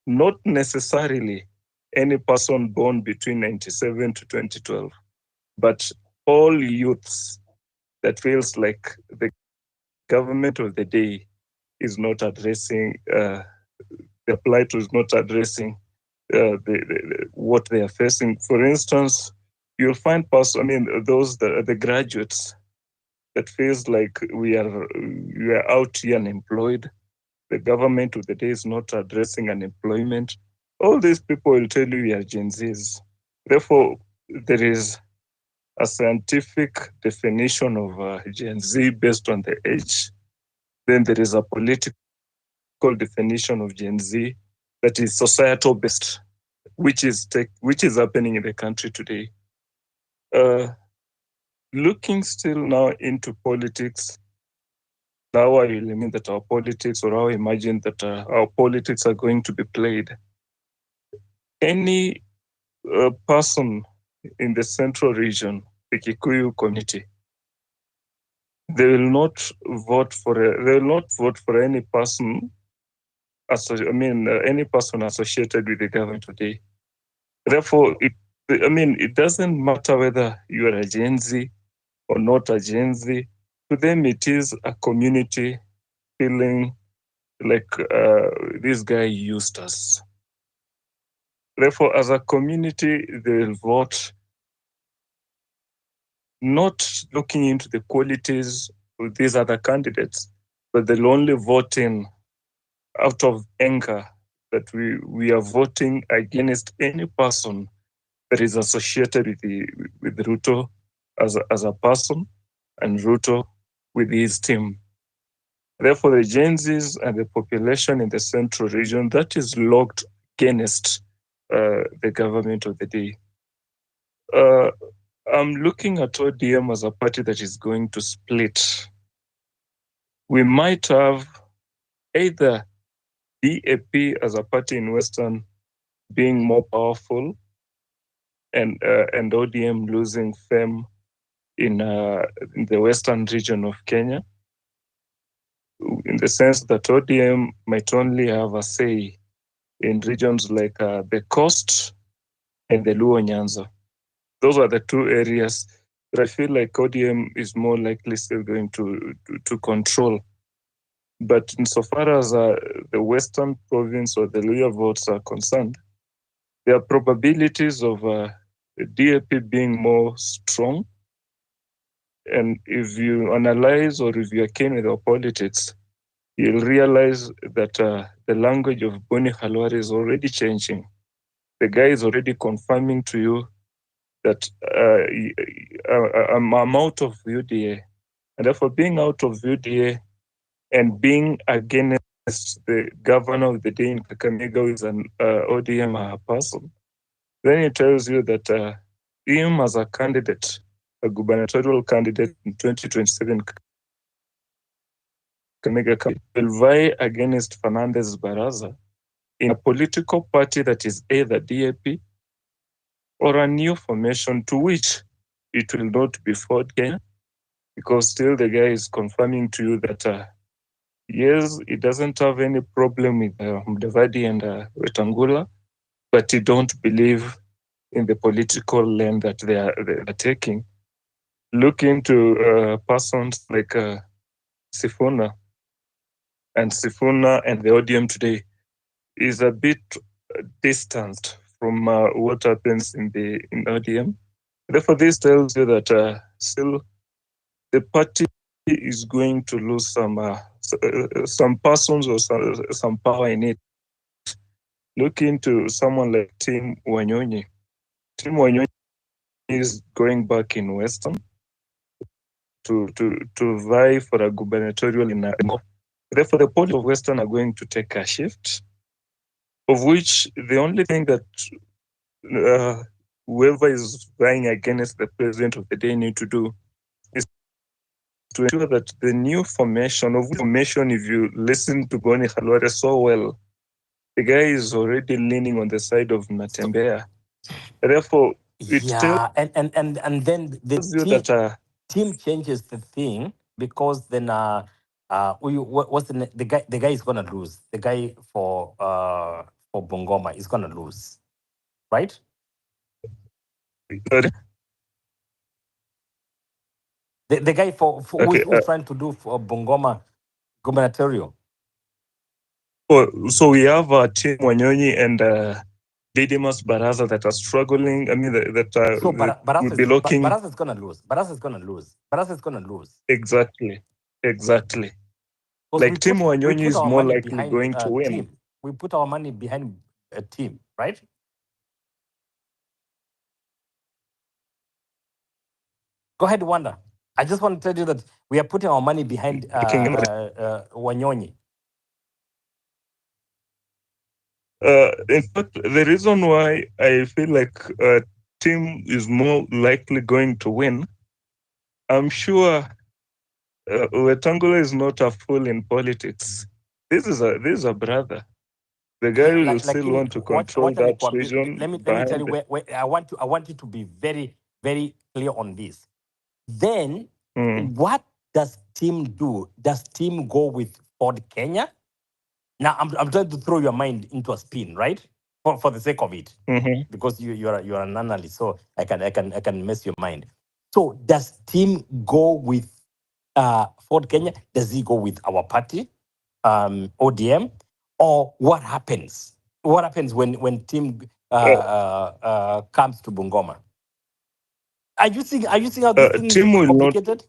not necessarily any person born between 97 to 2012, but all youths that feels like the government of the day is not addressing, the plight is not addressing what they are facing. For instance, you'll find those the graduates that feels like we are out here unemployed. The government of the day is not addressing unemployment. All these people will tell you we are Gen Zs. Therefore, there is a scientific definition of Gen Z based on the age. Then there is a political definition of Gen Z that is societal based, which is happening in the country today. Looking still now into politics, now I will mean that our politics, or how I imagine that our politics are going to be played. Any person in the central region, the Kikuyu community, they will not vote for any person. Any person associated with the government today. Therefore, it doesn't matter whether you are a Gen Z or not a Gen Z. To them, it is a community feeling like this guy used us. Therefore, as a community, they will vote not looking into the qualities of these other candidates, but they'll only vote in out of anger that we are voting against any person that is associated with Ruto as a person and Ruto with his team. Therefore, the Gen Zs and the population in the central region that is locked against the government of the day. I'm looking at ODM as a party that is going to split. We might have either DAP as a party in Western being more powerful and ODM losing fame in the western region of Kenya, in the sense that ODM might only have a say in regions like the coast and the Luo Nyanza. Those are the two areas that I feel like ODM is more likely still going to control. But insofar as the western province or the Luo votes are concerned, there are probabilities of DAP being more strong. And if you analyze or if you're keen with our politics, you'll realize that the language of Boni Khalwari is already changing. The guy is already confirming to you that I'm out of UDA. And therefore, being out of UDA and being against the governor of the day in Kakamega, who is an ODM person, then it tells you that him as a candidate, a gubernatorial candidate in 2027, Kakamega will vie against Fernandez Baraza in a political party that is either DAP or a new formation to which it will not be Ford Kenya, because still the guy is confirming to you that yes, he doesn't have any problem with Mudavadi and Wetangula, but he don't believe in the political lane that they are taking. Look into persons like Sifuna, and Sifuna and the ODM today is a bit distanced from what happens in ODM. Therefore, this tells you that still the party is going to lose some persons or some power in it. Look into someone like Tim Wanyonyi. Tim Wanyonyi is going back in Western to vie for a gubernatorial in Therefore, the party of Western are going to take a shift, of which the only thing that whoever is vying against the president of the day need to do is to ensure that the new formation, if you listen to Boni Khalwari so well, the guy is already leaning on the side of Natembea. Therefore, it Yeah, and then the tells you that team changes the thing, because then what's the guy is gonna lose. The guy for Bungoma is gonna lose, right? The guy for okay, who's trying to do for Bungoma gubernatorial. So we have Tim Wanyonyi and Didymus Baraza that are struggling. I mean, So would be looking. Baraza is gonna lose. Baraza is gonna lose. Baraza is gonna lose. Exactly. Like Tim Wanyonyi is more likely going to win. Team. We put our money behind a team, right? Go ahead, Wanda. I just want to tell you that we are putting our money behind Wanyonyi. In fact, the reason why I feel like Tim is more likely going to win, I'm sure Wetangula is not a fool in politics. This is a brother. The guy will still want to control that region. Let me tell you where I want you to be very, very clear on this. Then what does Tim do? Does Tim go with Ford Kenya? Now I'm trying to throw your mind into a spin, right? For the sake of it, because you're an analyst, so I can mess your mind. So does Tim go with Ford Kenya? Does he go with our party, ODM, or what happens? What happens when Tim comes to Bungoma? Are you seeing how this thing is complicated?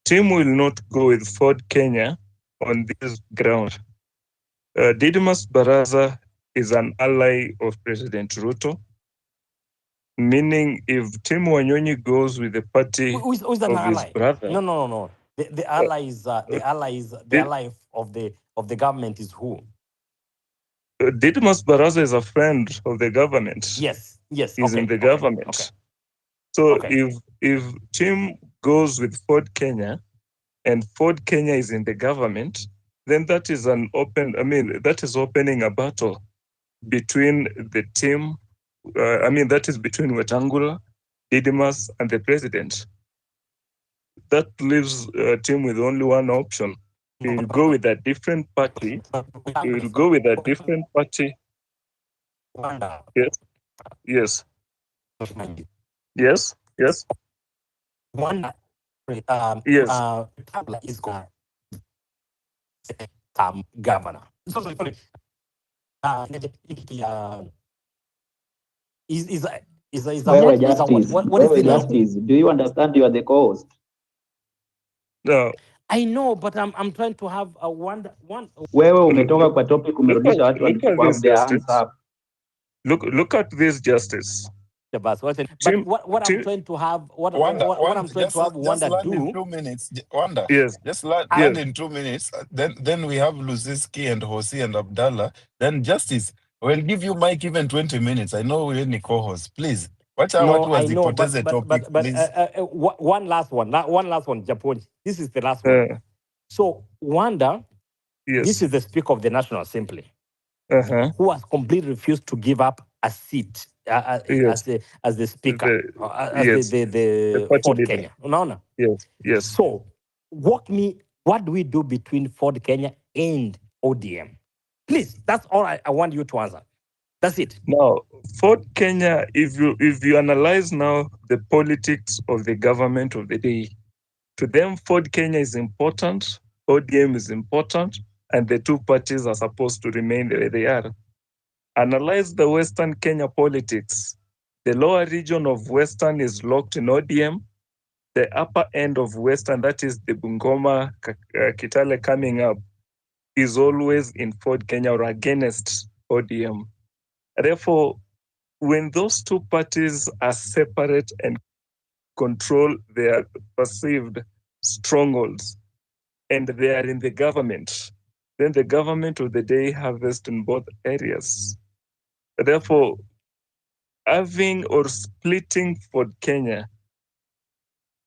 Tim will not go with Ford Kenya on this ground. Didymus Baraza is an ally of President Ruto, meaning if Tim Wanyonyi goes with the party who's of ally? his brother, no. The ally of the government is who? Didymus Baraza is a friend of the government. Yes. He's in the government. Okay. So if Tim goes with Ford Kenya and Ford Kenya is in the government, then that is opening a battle between the team that is between Wetangula, Didymus, and the president. That leaves a team with only one option. He will go with a different party. He will go with a different party. Yes. Yes. Yes. Yes. Yes. Is governor. Wewe Justice, Wewe Justice, do you understand you are the co-host? No. I know, but I'm trying to have a one. Wewe umetoka kwa topic umerudisha watu Look at this, their hands Justice. up. Look at this, Justice. But what I'm trying to have, what I'm trying to have Wanda land do. in 2 minutes. Wanda, Yes. just land in 2 minutes. Then we have Luzinski and Hosi and Abdallah. Then Justice, we'll give you mic even 20 minutes. I know we're any co-host. Please. Watch out what was the potential topic, please. One last one, Japon. This is the last one. So Wanda, yes. This is the Speaker of the National Assembly, who has completely refused to give up a seat as the Speaker, the Ford Kenya. No. Yes. So what do we do between Ford Kenya and ODM? Please, that's all I want you to answer. That's it. Now, Ford Kenya, if you analyze now the politics of the government of the day, to them, Ford Kenya is important, ODM is important, and the two parties are supposed to remain the way they are. Analyze the Western Kenya politics. The lower region of Western is locked in ODM. The upper end of Western, that is the Bungoma, Kitale coming up, is always in Ford Kenya or against ODM. Therefore, when those two parties are separate and control their perceived strongholds, and they are in the government, then the government of the day harvests in both areas. Therefore, having or splitting Ford Kenya,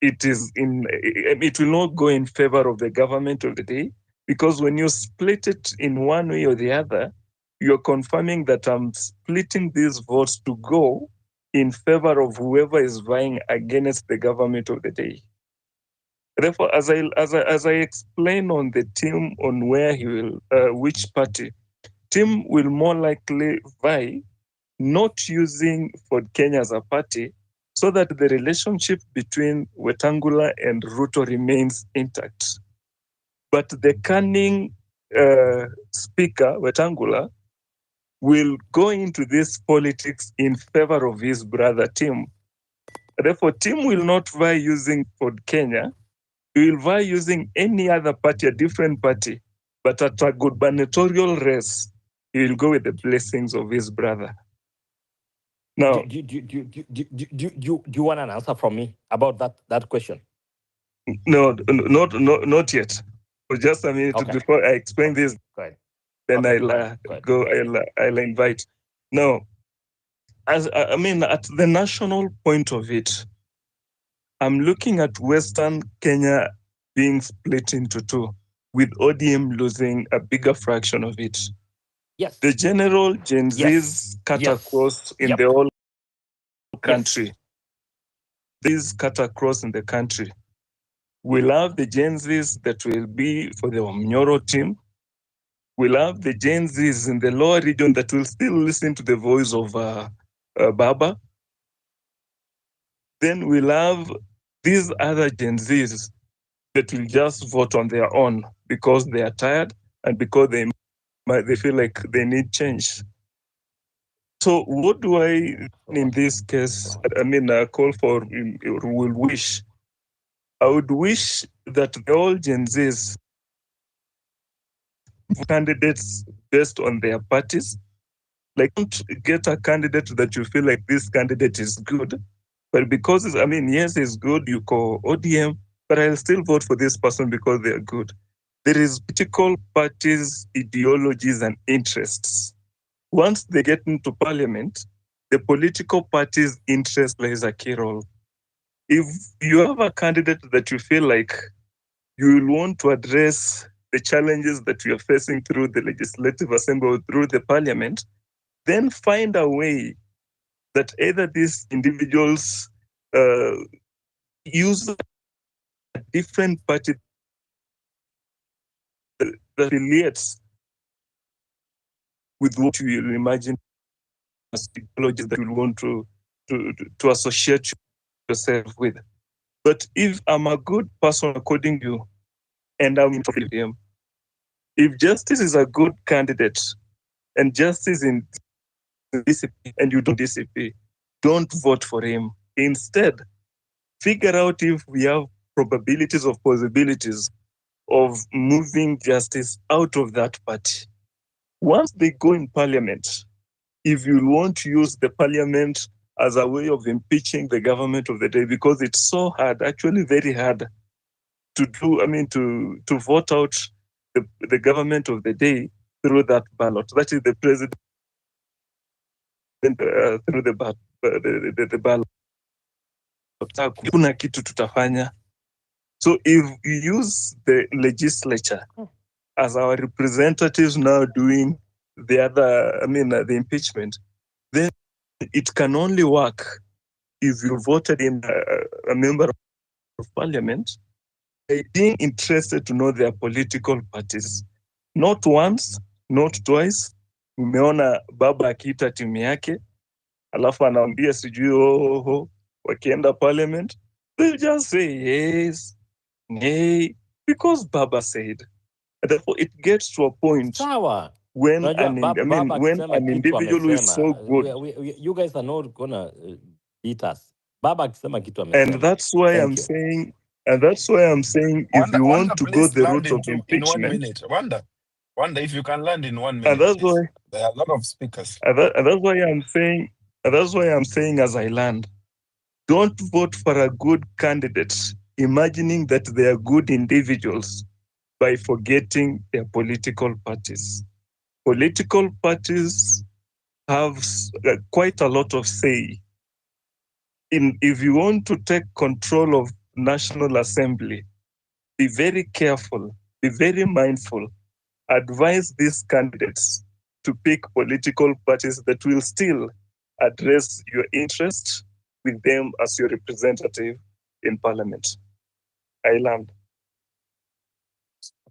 it will not go in favor of the government of the day, because when you split it in one way or the other, you're confirming that I'm splitting these votes to go in favor of whoever is vying against the government of the day. Therefore, as I explain on the team on where he will, which party, Tim will more likely vie not using Ford Kenya as a party, so that the relationship between Wetangula and Ruto remains intact. But the cunning speaker, Wetangula, will go into this politics in favor of his brother Tim. Therefore, Tim will not vie using Ford Kenya. He will vie using any other party, a different party. But at a gubernatorial race, he will go with the blessings of his brother. Now, do you want an answer from me about that question? No, not yet. Just a minute before I explain this. Then I'll invite. Now, at the national point of it, I'm looking at Western Kenya being split into two, with ODM losing a bigger fraction of it. Yes. The general Gen Z's cut across in the whole country. These cut across in the country. We'll have the Gen Zs that will be for the Omnyoro team. We'll have the Gen Zs in the lower region that will still listen to the voice of Baba. Then we'll have these other Gen Zs that will just vote on their own because they are tired and because they feel like they need change. So what do I, in this case, call for, will wish? I would wish that all Gen Zs candidates based on their parties. Like, don't get a candidate that you feel like this candidate is good, but because yes, he's good, you call ODM, but I'll still vote for this person because they are good. There is political parties, ideologies, and interests. Once they get into parliament, the political party's interest plays a key role. If you have a candidate that you feel like you will want to address the challenges that you are facing through the legislative assembly or through the parliament, then find a way that either these individuals use a different party that affiliates with what you will imagine as ideologies that you want to associate yourself with. But if I'm a good person according to you, and I'm in with him, if Justice is a good candidate and Justice in DCP and you don't DCP, don't vote for him. Instead, figure out if we have probabilities or possibilities of moving Justice out of that party. Once they go in parliament, if you want to use the parliament as a way of impeaching the government of the day, because it's so hard, actually very hard to do, to vote out the government of the day through that ballot. That is the president through the ballot. Kuna kitu tutafanya. So if we use the legislature as our representatives now doing the impeachment, then it can only work if you voted in a member of parliament by being interested to know their political parties. Not once, not twice. Umeona baba akiita timu yake, alafu anaambia sijui wakienda parliament, they'll just say yes, nay, because baba said. And therefore it gets to a point when an individual who is so good. You guys are not gonna beat us. Baba akisema kitu amesema. And that's why I'm saying, if you want to go the route of impeachment, Wanda, if you can land in 1 minute, and that's why there are a lot of speakers. And that's why I'm saying, as I land, don't vote for a good candidate, imagining that they are good individuals by forgetting their political parties. Political parties have quite a lot of say. If you want to take control of National Assembly, be very careful, be very mindful. Advise these candidates to pick political parties that will still address your interest with them as your representative in parliament. I land.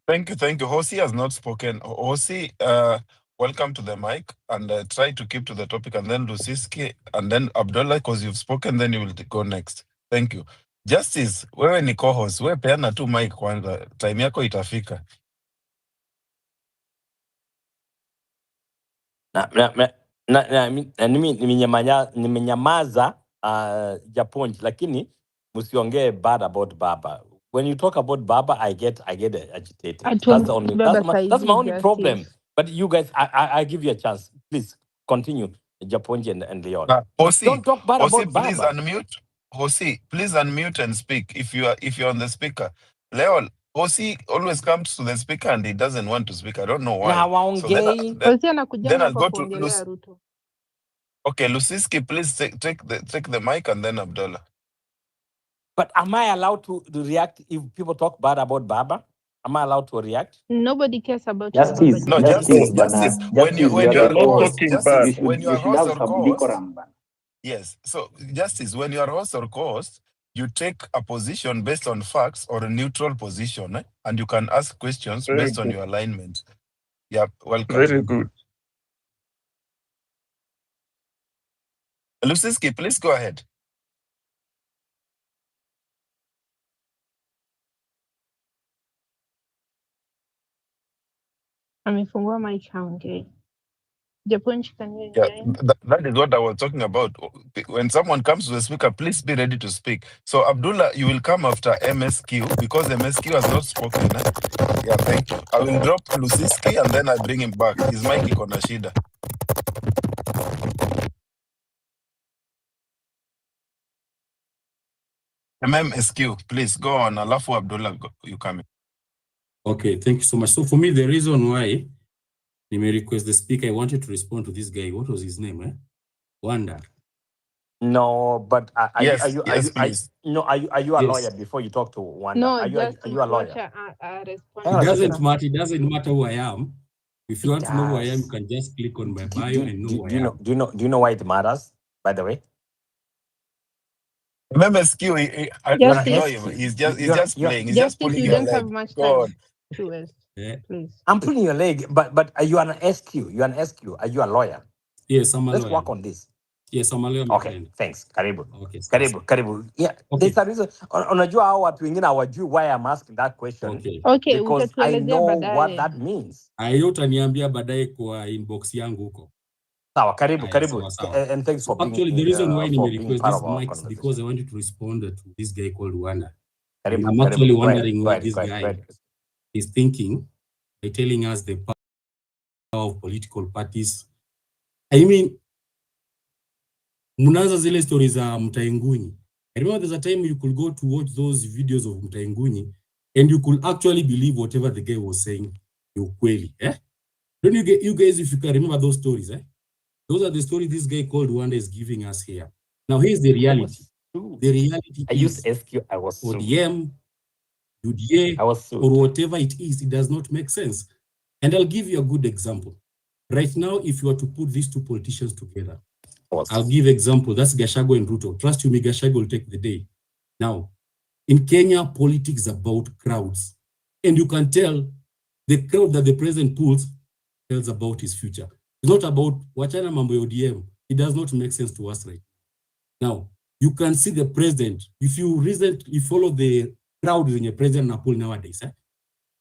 Thank you. Hosi has not spoken. Hosi, welcome to the mic, and try to keep to the topic, and then Lusiski, and then Abdullah, because you've spoken, then you will go next. Thank you. Justice, wewe ni co-host, wewe peana tu mic kwanza, time yako itafika. Nimenyamaza Japonji, lakini msiongee bad about Baba. When you talk about Baba, I get agitated. That's my only problem. But you guys, I give you a chance. Please continue, Japonji and Leon. Hosi, don't talk bad Hosi, about please Baba. unmute. Hosi, please unmute and speak if you're on the speaker. Leon, Hosi always comes to the speaker and he doesn't want to speak. I don't know why. So then I'll go to Lusiski. Okay, Lusiski, please take the mic, and then Abdullah. But am I allowed to react if people talk bad about Baba? Am I allowed to react? Nobody cares about Justice. Baba. No, Justice. When you are host, Justice, when you are host or co-host, yes. So, Justice, when you are host or co-host, you take a position based on facts or a neutral position, and you can ask questions based on your alignment. Yeah, welcome. Very good. Lusiski, please go ahead. Amefungua mic haongei. Japonji, can you hear him? That is what I was talking about. When someone comes to the speaker, please be ready to speak. So, Abdullah, you will come after MSQ because MSQ has not spoken. Yeah, thank you. I will drop Lusiski and then I bring him back. His mic iko na shida. MSQ, please go on. Alafu Abdullah, you come in. Okay, thank you so much. So for me, the reason why you may request the speaker, I wanted to respond to this guy. What was his name? Wanda. No, but are you a lawyer before you talk to Wanda? No, are you a lawyer? It doesn't matter who I am. If you want to know who I am, you can just click on my bio and know who I am. Do you know why it matters? by the way. MMSQ, I Justice, know him. He's just playing. He's just Justice, pulling you your don't have leg. much Go time on. to us, Yeah. please. I'm pulling your leg, but are you an SQ? You're an SQ. Are you a lawyer? Yes, I'm a Let's lawyer. work on this. Yes, I'm a lawyer, my Okay, friend. thanks. Karibu. Okay, Karibu. Yeah, okay. there's a reason. Unajua hao watu wengine hawajui why I'm asking that question. Okay, Because I utatuelezea know what baadaye. that means. Hayo utaniambia baadaye kwa inbox yangu huko. Sawa, karibu. Sawa. And thanks for being Actually, the reason why for I being request part this of our mic is conversation. because I wanted to respond to this guy called Wanda. Karibu, I'm actually wondering Go what ahead, this go guy ahead. is thinking by telling us the power of political parties. I mean, munaanza zile stories za Mtainguni. I remember there's a time you could go to watch those videos of Mtainguni and you could actually believe whatever the guy was saying. Ukweli, eh? Don't you guys, if you can remember those stories, eh? Those are the stories this guy called Wanda is giving us here. Now here's the reality. The reality I is used SQ, I was ODM, UDA, or whatever it is, it does not make sense. And I'll give you a good example. Right now, if you were to put these two politicians together, I'll give example. That's Gachagua and Ruto. Trust you me, Gachagua will take the day. Now, in Kenya, politics is about crowds. And you can tell the crowd that the president pulls tells about his future. It's not about wachana mambo ya ODM. It does not make sense to us right now. You can see the president. If you follow the crowd in your president na pull nowadays,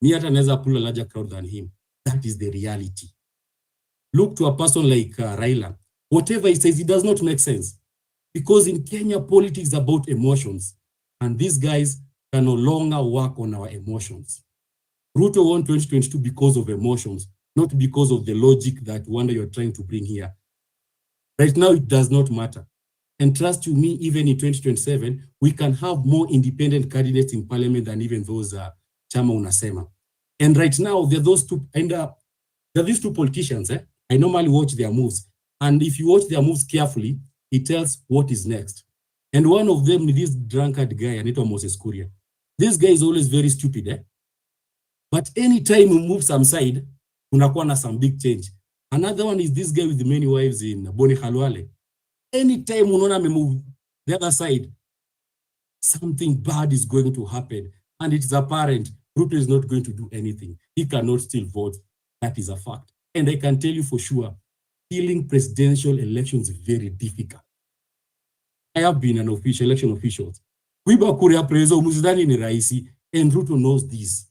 me hata naweza pull a larger crowd than him. That is the reality. Look to a person like Raila. Whatever he says, it does not make sense. Because in Kenya, politics is about emotions. And these guys can no longer work on our emotions. Ruto won 2022 because of emotions, not because of the logic that Wanda you're trying to bring here. Right now, it does not matter. And trust you me, even in 2027, we can have more independent candidates in parliament than even those chama unasema. And right now, there are those two, and there are these two politicians. I normally watch their moves. And if you watch their moves carefully, it tells what is next. And one of them is this drunkard guy, Anito Moses Kuria. This guy is always very stupid. But anytime you move some side, unakuwa na some big change. Another one is this guy with the many wives in Boni Khalwale. Anytime unaona me move the other side, something bad is going to happen. And it is apparent Ruto is not going to do anything. He cannot still vote. That is a fact. And I can tell you for sure, stealing presidential elections is very difficult. I have been an election official. Kuiba kura prezo muzidani ni raisi, and Ruto knows this.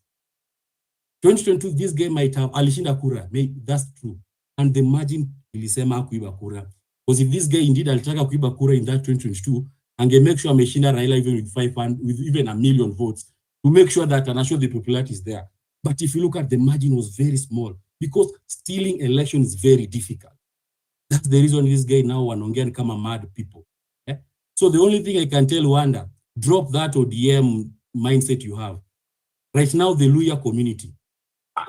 2022, this game might have alishinda kura. That's true. And the margin ilisema kuiba kura. Because if this guy indeed alitaka kuiba kura in that 2022, and they make sure ameshinda Raila even with 500, with even 1 million votes, to make sure that and show the popularity is there. But if you look at the margin was very small, because stealing election is very difficult. That's the reason this guy now wanaongea kama mad people. So the only thing I can tell Wanda, drop that ODM mindset you have. Right now, the Luya community.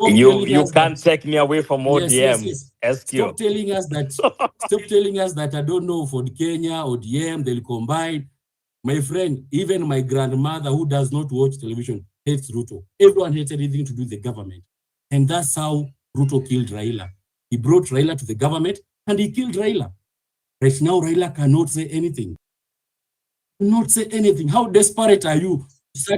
You can't take me away from ODM. Yes. SQ. Stop telling us that I don't know for Kenya, ODM, they'll combine. My friend, even my grandmother who does not watch television hates Ruto. Everyone hates anything to do with the government. And that's how Ruto killed Raila. He brought Raila to the government and he killed Raila. Right now, Raila cannot say anything. Not say anything. How desperate are you?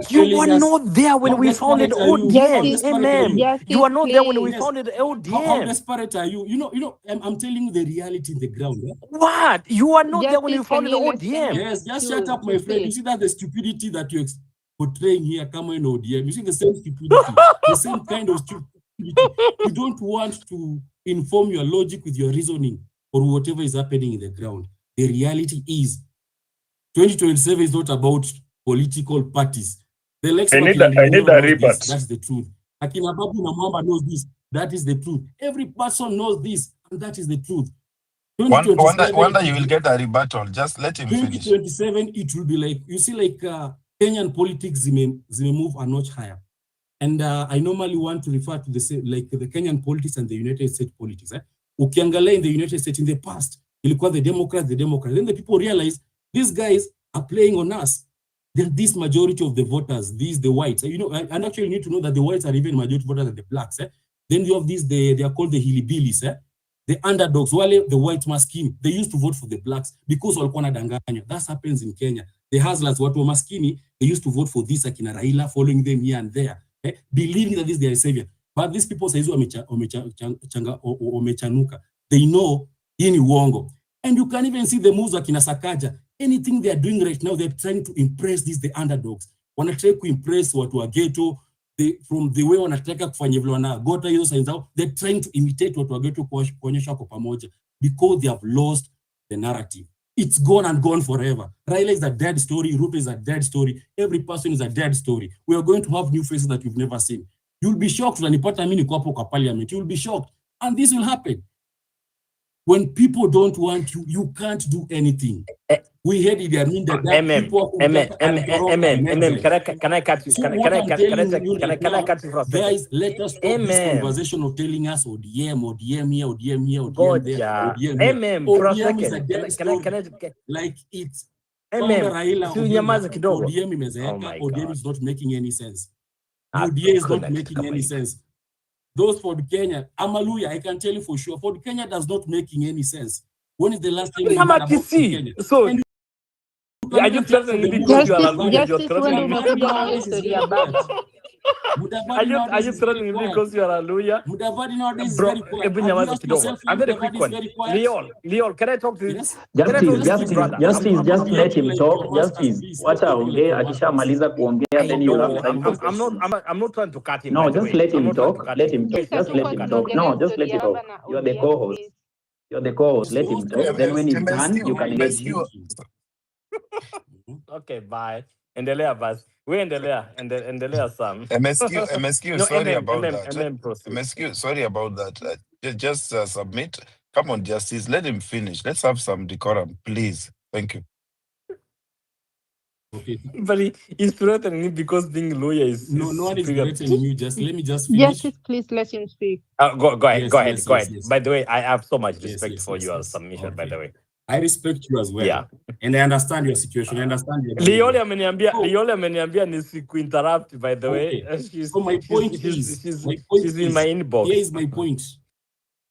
You were not there when we founded ODM. You were not there when we founded ODM. How desperate are you? You know, I'm telling you the reality in the ground. What? You were not there when we founded ODM. Yes, just shut up, my friend. You see that the stupidity that you're portraying here, come in ODM. You see the same stupidity, the same kind of stupidity. You don't want to inform your logic with your reasoning or whatever is happening in the ground. The reality is 2027 is not about political parties. The I need a rebut. That's the truth. Akina Babu na Mwamba knows this. That is the truth. Every person knows this, and that is the truth. Wonder you will get a rebuttal. Just let him finish. 2027, it will be like, you see, like Kenyan politics may move a notch higher. And I normally want to refer to the same, like the Kenyan politics and the United States politics. Ukiangalia in the United States in the past, ilikuwa the Democrats. Then the people realize these guys are playing on us. This majority of the voters, the whites, and actually you need to know that the whites are even majority voters than the blacks. Then you have these, they are called the hillbillies. the underdogs, wale the white maskini, they used to vote for the blacks because walikuwa wanadanganywa. That happens in Kenya. The hustlers, watu wa maskini, they used to vote for this akina Raila, following them here and there, believing that this is their savior. But these people say wamechanuka. They know hii ni uongo. And you can even see the moves akina Sakaja. Anything they are doing right now, they're trying to impress the underdogs. Wanataka to impress watu wa ghetto. From the way wanataka kufanya vile wanagota hizo signs out, they're trying to imitate watu wa ghetto kuonyesha kwa pamoja, because they have lost the narrative. It's gone and gone forever. Raila is a dead story. Ruto is a dead story. Every person is a dead story. We are going to have new faces that you've never seen. You'll be shocked when unanipata mimi niko hapo kwa parliament. You'll be shocked. And this will happen. When people don't want you, you can't do anything. We heard it. I mean that people can I cut you? Can I cut you for a second? Guys, let us stop this conversation of telling us ODM here, ODM here, ODM there, ODM here. ODM is a dead story. Like it's Raila, ODM imezeeka. ODM is not making any sense. UDA is not making any sense. Those for Kenya, Amaluya, I can tell you for sure, for Kenya does not making any sense. When is the last time you heard about Kenya? So, are you threatening me because you are a Luya? Are you threatening me because you are a Luya? Mudavadi nowadays is very quiet. I'm very quick one. Leon, can I talk to you? Justice, just let him talk. Justice, wacha aongee, akishamaliza kuongea, then you have time for questions. I'm not trying to cut him. No, just let him talk. Let him talk. Just let him talk. No, just let him talk. You're the co-host. Let him talk. Then when he's done, you can engage him. Okay, bye. Endelea basi. We endelea Sam. MSQ, sorry about that. MSQ, sorry about that. Just submit. Come on, Justice, let him finish. Let's have some decorum, please. Thank you. Okay. But he's threatening me because being lawyer is... No one is threatening you. Let me just finish. Justice, please let him speak. Go ahead. Yes. By the way, I have so much respect for your submission, okay. By the way. I respect you as well. Yeah. And I understand your situation. I understand your Liole ameniambia nisikuinterrupt, by the way. So my point is, she's in my inbox. Here is my point.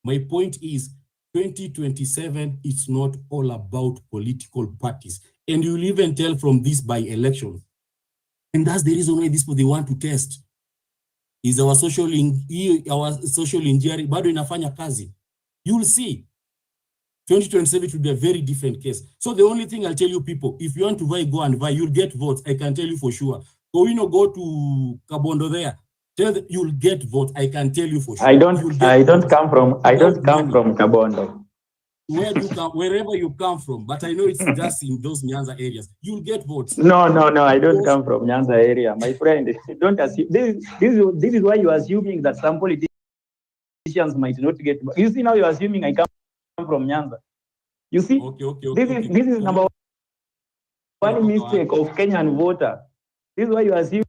My point is 2027, it's not all about political parties. And you'll even tell from this by election. And that's the reason why these people they want to test. Is our social engineering, bado inafanya kazi. You'll see. 2027 will be a very different case. So the only thing I'll tell you people, if you want to vie, go and vie, you'll get votes. I can tell you for sure. So go to Kabondo there. Tell them you'll get votes. I can tell you for sure. I don't come from Kabondo. Wherever you come from, but I know it's just in those Nyanza areas. You'll get votes. No, I don't come from Nyanza area. My friend, don't assume. This is why you're assuming that some politicians might not get. You see now you're assuming I come from Nyanza. You see, this is number one mistake of Kenyan voter. This is why you assume